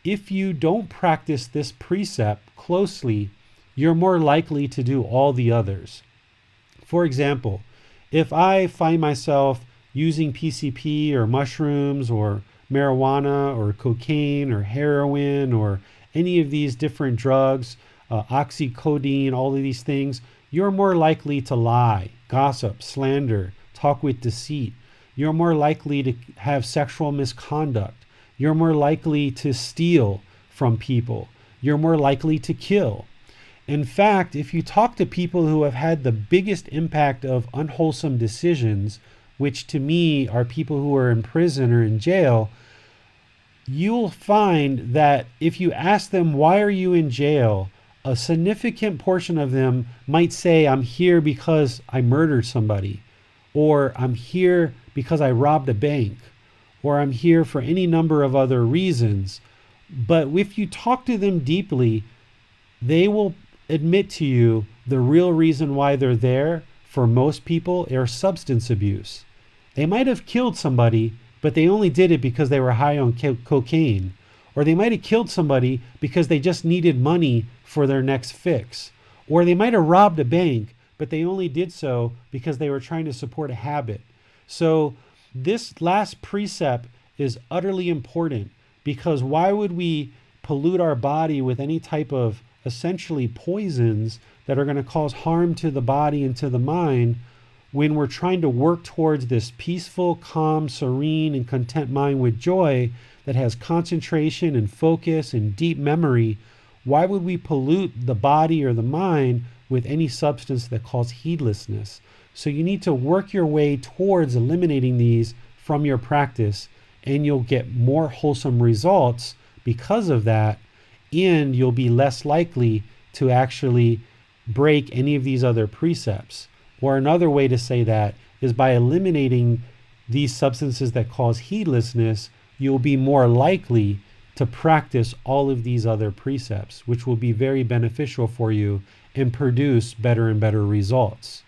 Speaker 2: if you don't practice this precept closely, you're more likely to do all the others. For example, if I find myself using PCP or mushrooms or marijuana or cocaine or heroin or any of these different drugs, oxycodone, all of these things, you're more likely to lie, gossip, slander, talk with deceit. You're more likely to have sexual misconduct. You're more likely to steal from people. You're more likely to kill. In fact, if you talk to people who have had the biggest impact of unwholesome decisions, which to me are people who are in prison or in jail, you'll find that if you ask them, why are you in jail? A significant portion of them might say, I'm here because I murdered somebody, or I'm here because I robbed a bank, or I'm here for any number of other reasons. But if you talk to them deeply, they will admit to you the real reason why they're there for most people is substance abuse. They might have killed somebody, but they only did it because they were high on cocaine. Or they might have killed somebody because they just needed money for their next fix. Or they might have robbed a bank, but they only did so because they were trying to support a habit. So this last precept is utterly important, because why would we pollute our body with any type of essentially poisons that are going to cause harm to the body and to the mind when we're trying to work towards this peaceful, calm, serene, and content mind with joy that has concentration and focus and deep memory, why would we pollute the body or the mind with any substance that causes heedlessness? So you need to work your way towards eliminating these from your practice, and you'll get more wholesome results because of that, and you'll be less likely to actually break any of these other precepts. Or another way to say that is by eliminating these substances that cause heedlessness, you'll be more likely to practice all of these other precepts, which will be very beneficial for you and produce better and better results.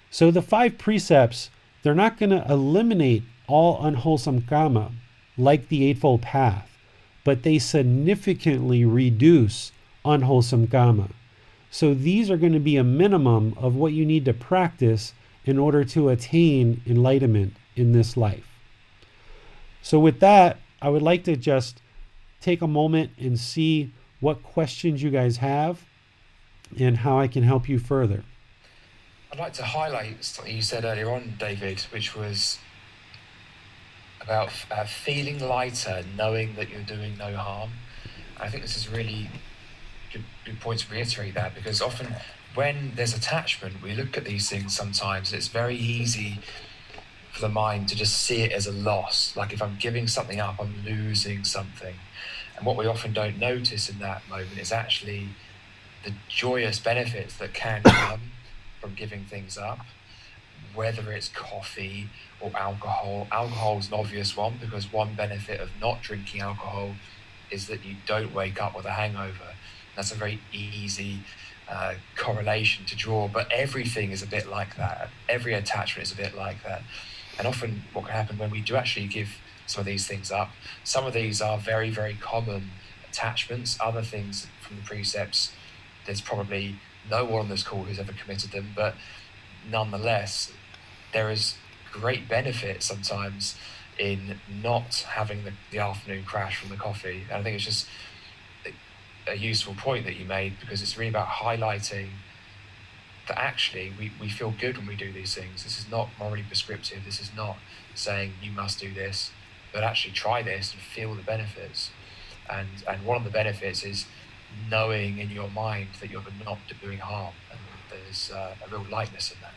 Speaker 2: So the 5 precepts, they're not going to eliminate all unwholesome kamma like the Eightfold Path, but they significantly reduce unwholesome kamma. So these are going to be a minimum of what you need to practice in order to attain enlightenment in this life. So with that, I would like to just take a moment and see what questions you guys have and how I can help you further.
Speaker 3: I'd like to highlight something you said earlier on, David, which was about feeling lighter, knowing that you're doing no harm. I think this is really good point to reiterate that, because often when there's attachment, we look at these things sometimes, it's very easy for the mind to just see it as a loss. Like if I'm giving something up, I'm losing something. And what we often don't notice in that moment is actually the joyous benefits that can come from giving things up, whether it's coffee or alcohol. Alcohol is an obvious one, because one benefit of not drinking alcohol is that you don't wake up with a hangover. That's a very easy correlation to draw, but everything is a bit like that. Every attachment is a bit like that. And often what can happen when we do actually give some of these things up, some of these are very, very common attachments. Other things from the precepts, there's probably no one on this call who's ever committed them, but nonetheless, there is great benefit sometimes in not having the afternoon crash from the coffee. And I think it's just a useful point that you made, because it's really about highlighting that actually we feel good when we do these things. This is not morally prescriptive. This is not saying you must do this, but actually try this and feel the benefits. And one of the benefits is knowing in your mind that you're not doing harm, and there's a real lightness in that.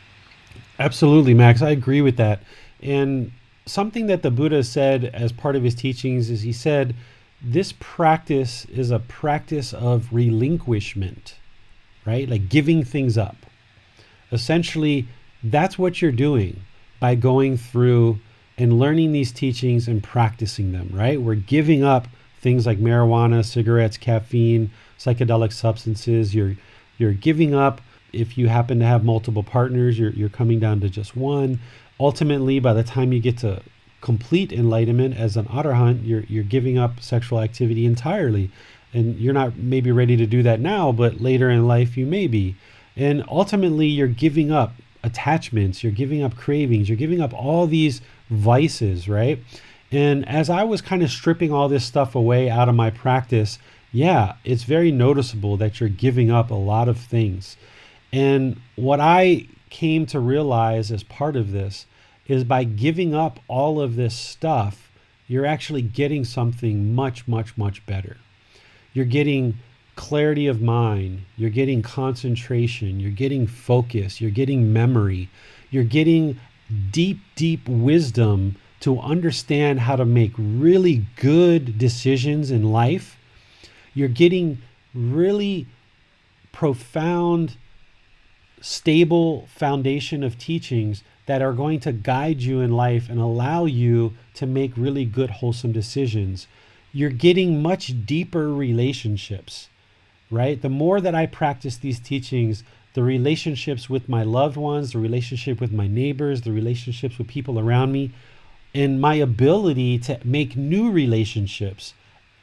Speaker 2: Absolutely, Max. I agree with that. And something that the Buddha said as part of his teachings is he said, this practice is a practice of relinquishment, right? Like giving things up. Essentially, that's what you're doing by going through and learning these teachings and practicing them, right? We're giving up things like marijuana, cigarettes, caffeine, psychedelic substances. You're giving up, if you happen to have multiple partners, you're coming down to just one. Ultimately, by the time you get to complete enlightenment as an arahant, you're giving up sexual activity entirely. And you're not maybe ready to do that now, but later in life you may be. And ultimately you're giving up attachments, you're giving up cravings, you're giving up all these vices, right? And as I was kind of stripping all this stuff away out of my practice, yeah, it's very noticeable that you're giving up a lot of things. And what I came to realize as part of this is by giving up all of this stuff, you're actually getting something much, much, much better. You're getting clarity of mind, you're getting concentration, you're getting focus, you're getting memory, you're getting deep, deep wisdom to understand how to make really good decisions in life. You're getting really profound, stable foundation of teachings that are going to guide you in life and allow you to make really good, wholesome decisions. You're getting much deeper relationships, right? The more that I practice these teachings, the relationships with my loved ones, the relationship with my neighbors, the relationships with people around me, and my ability to make new relationships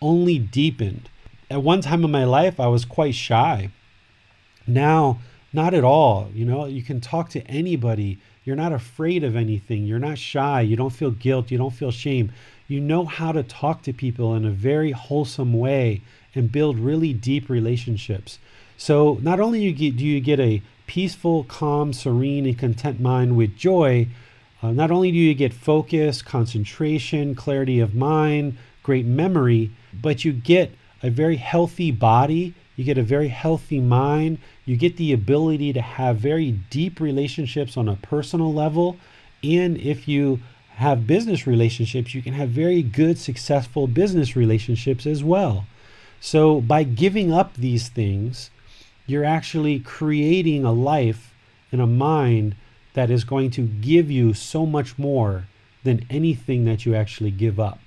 Speaker 2: only deepened. At one time in my life, I was quite shy. Now, not at all. You know, you can talk to anybody. You're not afraid of anything. You're not shy. You don't feel guilt. You don't feel shame. You know how to talk to people in a very wholesome way and build really deep relationships. So not only do you get a peaceful, calm, serene, and content mind with joy, not only do you get focus, concentration, clarity of mind, great memory, but you get a very healthy body, you get a very healthy mind, you get the ability to have very deep relationships on a personal level, and if you have business relationships, you can have very good, successful business relationships as well. So by giving up these things, you're actually creating a life and a mind that is going to give you so much more than anything that you actually give up.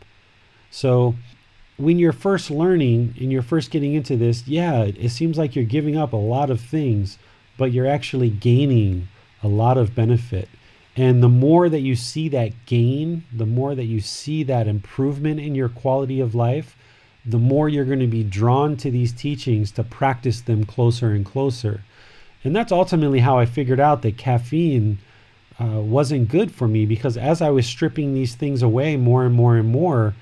Speaker 2: So when you're first learning and you're first getting into this, yeah, it seems like you're giving up a lot of things, but you're actually gaining a lot of benefit. And the more that you see that gain, the more that you see that improvement in your quality of life, the more you're going to be drawn to these teachings to practice them closer and closer. And that's ultimately how I figured out that caffeine wasn't good for me, because as I was stripping these things away more and more and more,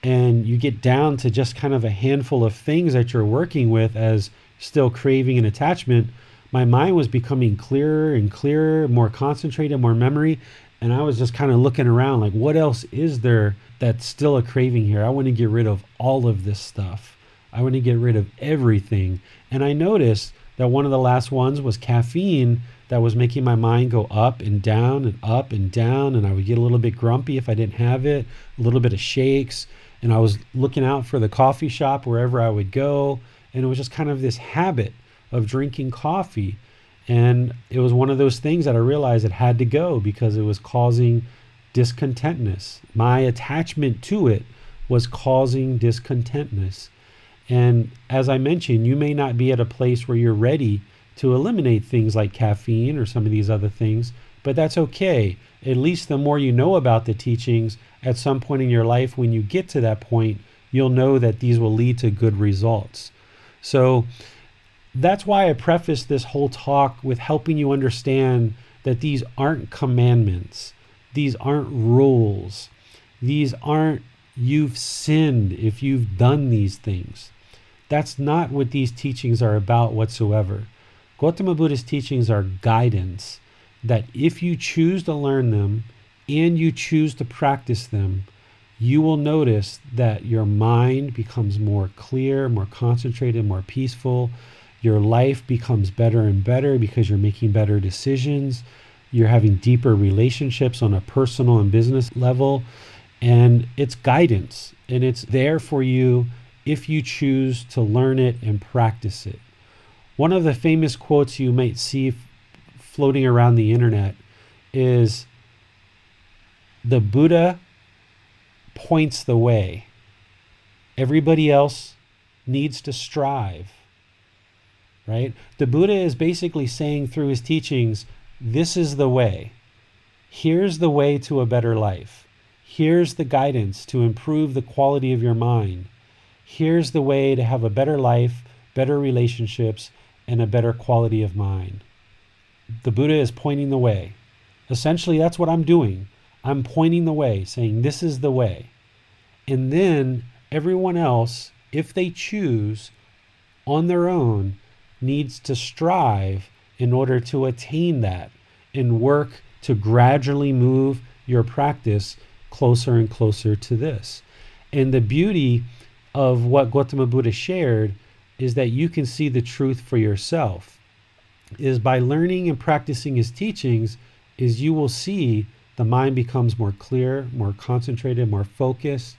Speaker 2: and you get down to just kind of a handful of things that you're working with as still craving and attachment, my mind was becoming clearer and clearer, more concentrated, more memory. And I was just kind of looking around like, what else is there that's still a craving here? I want to get rid of all of this stuff. I want to get rid of everything. And I noticed that one of the last ones was caffeine, that was making my mind go up and down and up and down. And I would get a little bit grumpy if I didn't have it, a little bit of shakes. And I was looking out for the coffee shop wherever I would go. And it was just kind of this habit of drinking coffee. And it was one of those things that I realized it had to go because it was causing discontentness. My attachment to it was causing discontentness. And as I mentioned, you may not be at a place where you're ready to eliminate things like caffeine or some of these other things, but that's okay. At least the more you know about the teachings, at some point in your life, when you get to that point, you'll know that these will lead to good results. So that's why I prefaced this whole talk with helping you understand that these aren't commandments. These aren't rules. These aren't you've sinned if you've done these things. That's not what these teachings are about whatsoever. Gotama Buddha's teachings are guidance that if you choose to learn them and you choose to practice them, you will notice that your mind becomes more clear, more concentrated, more peaceful. Your life becomes better and better because you're making better decisions. You're having deeper relationships on a personal and business level. And it's guidance, and it's there for you if you choose to learn it and practice it. One of the famous quotes you might see floating around the internet is, "The Buddha points the way. Everybody else needs to strive." Right? The Buddha is basically saying through his teachings, this is the way. Here's the way to a better life. Here's the guidance to improve the quality of your mind. Here's the way to have a better life, better relationships, and a better quality of mind. The Buddha is pointing the way. Essentially, that's what I'm doing. I'm pointing the way, saying this is the way. And then everyone else, if they choose on their own, needs to strive in order to attain that and work to gradually move your practice closer and closer to this. And the beauty of what Gotama Buddha shared is that you can see the truth for yourself. Is by learning and practicing his teachings, is you will see the mind becomes more clear, more concentrated, more focused.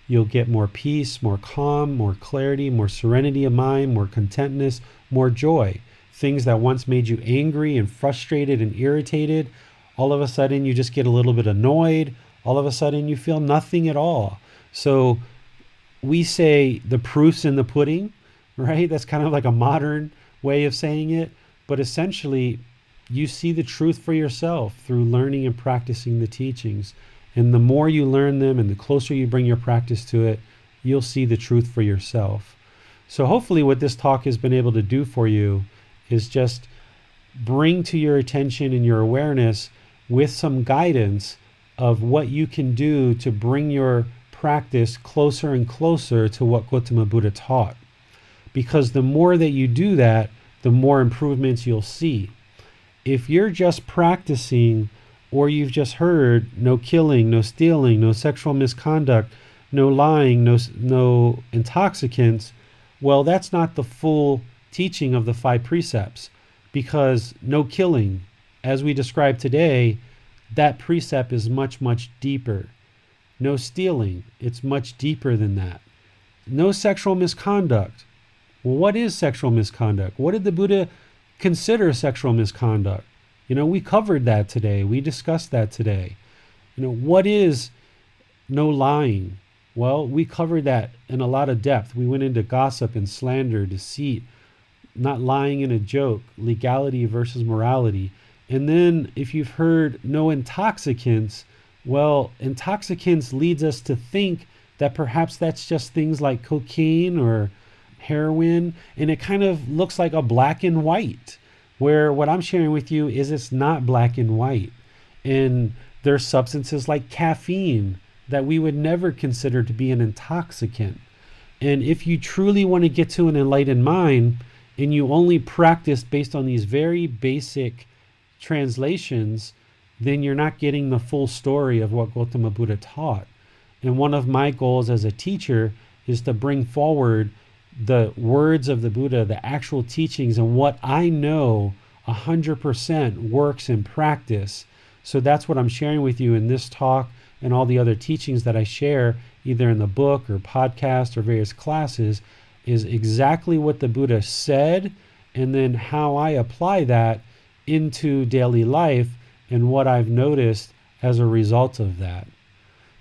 Speaker 2: You'll get more peace, more calm, more clarity, more serenity of mind, more contentness, more joy. Things that once made you angry and frustrated and irritated, all of a sudden you just get a little bit annoyed. All of a sudden you feel nothing at all. So we say the proof's in the pudding, right? That's kind of like a modern way of saying it. But essentially, you see the truth for yourself through learning and practicing the teachings. And the more you learn them and the closer you bring your practice to it, you'll see the truth for yourself. So hopefully what this talk has been able to do for you is just bring to your attention and your awareness with some guidance of what you can do to bring your practice closer and closer to what Gotama Buddha taught. Because the more that you do that, the more improvements you'll see. If you're just practicing, or you've just heard no killing, no stealing, no sexual misconduct, no lying, no intoxicants, well, that's not the full teaching of the five precepts, because no killing, as we described today, that precept is much, much deeper. No stealing, it's much deeper than that. No sexual misconduct. Well, what is sexual misconduct? What did the Buddha consider sexual misconduct? We covered that today. We discussed that today. What is no lying? Well, we covered that in a lot of depth. We went into gossip and slander, deceit, not lying in a joke, legality versus morality. And then if you've heard no intoxicants, well, intoxicants leads us to think that perhaps that's just things like cocaine or heroin, and it kind of looks like a black and white, where what I'm sharing with you is it's not black and white. And there's substances like caffeine that we would never consider to be an intoxicant. And if you truly want to get to an enlightened mind, and you only practice based on these very basic translations, then you're not getting the full story of what Gotama Buddha taught. And one of my goals as a teacher is to bring forward the words of the Buddha, the actual teachings, and what I know 100% works in practice. So that's what I'm sharing with you in this talk and all the other teachings that I share, either in the book or podcast or various classes, is exactly what the Buddha said, and then how I apply that into daily life and what I've noticed as a result of that.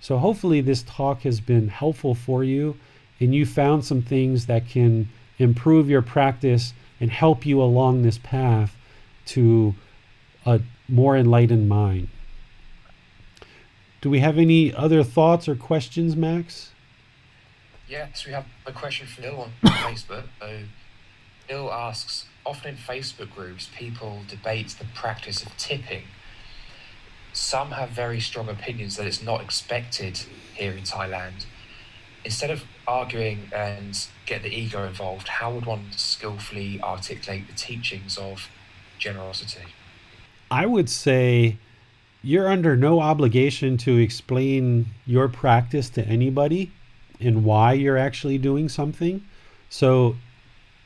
Speaker 2: So hopefully this talk has been helpful for you, and you found some things that can improve your practice and help you along this path to a more enlightened mind. Do we have any other thoughts or questions, Max?
Speaker 3: Yes, we have a question from Bill on Facebook. So Bill asks, often in Facebook groups, people debate the practice of tipping. Some have very strong opinions that it's not expected here in Thailand. Instead of arguing and get the ego involved, how would one skillfully articulate the teachings of generosity?
Speaker 2: I would say you're under no obligation to explain your practice to anybody and why you're actually doing something. So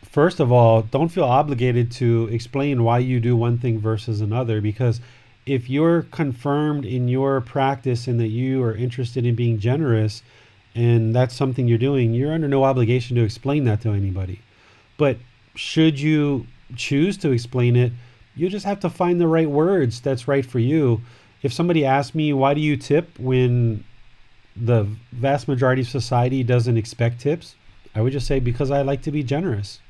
Speaker 2: first of all, don't feel obligated to explain why you do one thing versus another, because if you're confirmed in your practice and that you are interested in being generous and that's something you're doing, you're under no obligation to explain that to anybody. But should you choose to explain it, you just have to find the right words that's right for you. If somebody asks me, why do you tip when the vast majority of society doesn't expect tips? I would just say, because I like to be generous.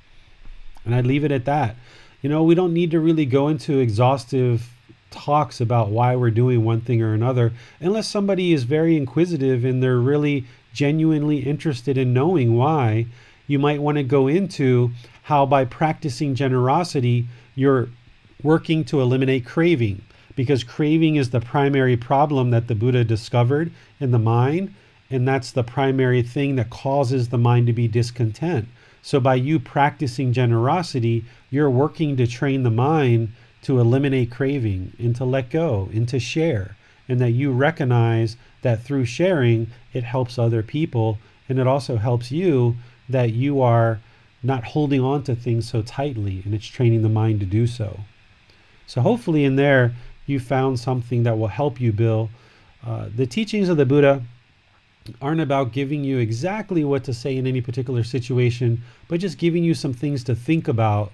Speaker 2: And I'd leave it at that. We don't need to really go into exhaustive talks about why we're doing one thing or another, unless somebody is very inquisitive and they're really genuinely interested in knowing why. You might want to go into how by practicing generosity, you're working to eliminate craving, because craving is the primary problem that the Buddha discovered in the mind, and that's the primary thing that causes the mind to be discontent. So by you practicing generosity, you're working to train the mind to eliminate craving and to let go and to share, and that you recognize that through sharing, it helps other people, and it also helps you, that you are not holding on to things so tightly, and it's training the mind to do so. So hopefully in there, you found something that will help you, Bill. The teachings of the Buddha aren't about giving you exactly what to say in any particular situation, but just giving you some things to think about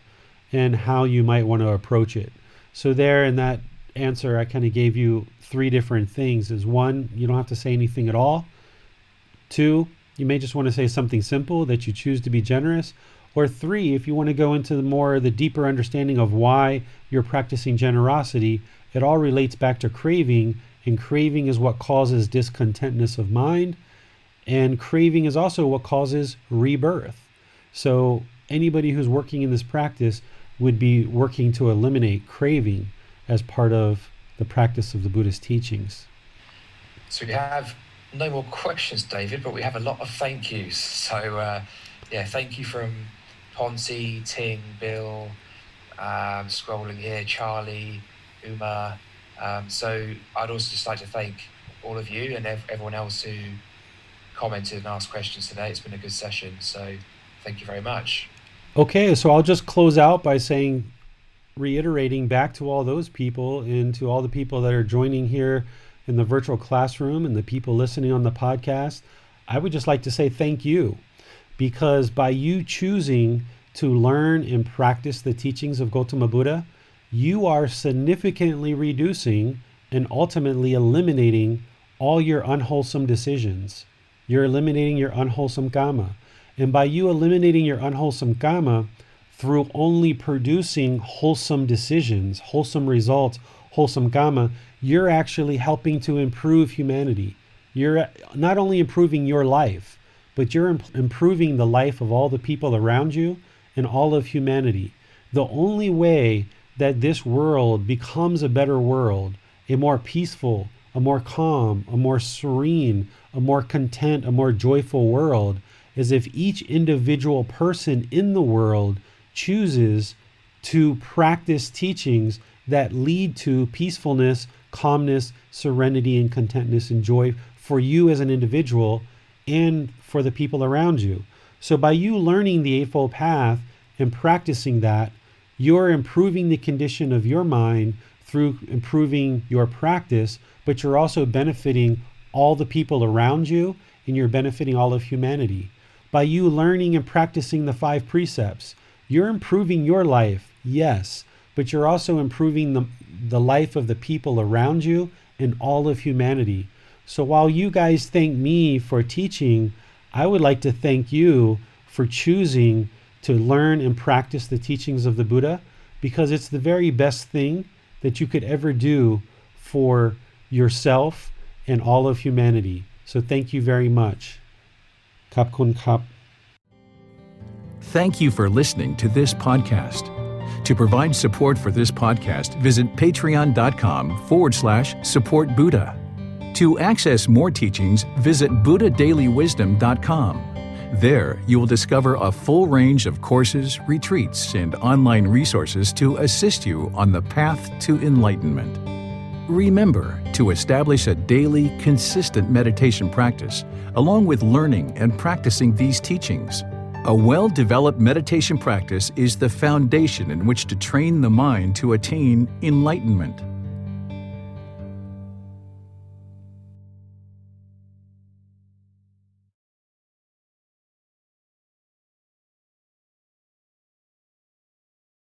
Speaker 2: and how you might want to approach it. So there in that answer, I kind of gave you 3 different things. Is 1, you don't have to say anything at all. 2, you may just want to say something simple, that you choose to be generous. Or 3, if you want to go into the deeper understanding of why you're practicing generosity, it all relates back to craving, and craving is what causes discontentness of mind, and craving is also what causes rebirth. So anybody who's working in this practice would be working to eliminate craving as part of the practice of the Buddhist teachings.
Speaker 3: So we have no more questions, David, but we have a lot of thank yous. So thank you from Ponzi, Ting, Bill, Scrolling here, Charlie, Uma. So I'd also just like to thank all of you and everyone else who commented and asked questions today. It's been a good session, so thank you very much.
Speaker 2: Okay, so I'll just close out by reiterating back to all those people and to all the people that are joining here in the virtual classroom and the people listening on the podcast. I would just like to say thank you, because by you choosing to learn and practice the teachings of Gotama Buddha, you are significantly reducing and ultimately eliminating all your unwholesome decisions. You're eliminating your unwholesome kamma. And by you eliminating your unwholesome kamma through only producing wholesome decisions, wholesome results, wholesome kamma, you're actually helping to improve humanity. You're not only improving your life, but you're improving the life of all the people around you and all of humanity. The only way that this world becomes a better world, a more peaceful, a more calm, a more serene, a more content, a more joyful world, is if each individual person in the world chooses to practice teachings that lead to peacefulness, calmness, serenity, and contentness and joy for you as an individual and for the people around you. So by you learning the Eightfold Path and practicing that, you're improving the condition of your mind through improving your practice, but you're also benefiting all the people around you, and you're benefiting all of humanity. By you learning and practicing the Five Precepts, you're improving your life, yes, but you're also improving the life of the people around you and all of humanity. So while you guys thank me for teaching, I would like to thank you for choosing to learn and practice the teachings of the Buddha, because it's the very best thing that you could ever do for yourself and all of humanity. So thank you very much. Kap kun kap.
Speaker 1: Thank you for listening to this podcast. To provide support for this podcast, visit patreon.com/support Buddha. To access more teachings, visit buddhadailywisdom.com. There, you will discover a full range of courses, retreats, and online resources to assist you on the path to enlightenment. Remember to establish a daily, consistent meditation practice, along with learning and practicing these teachings. A well-developed meditation practice is the foundation in which to train the mind to attain enlightenment.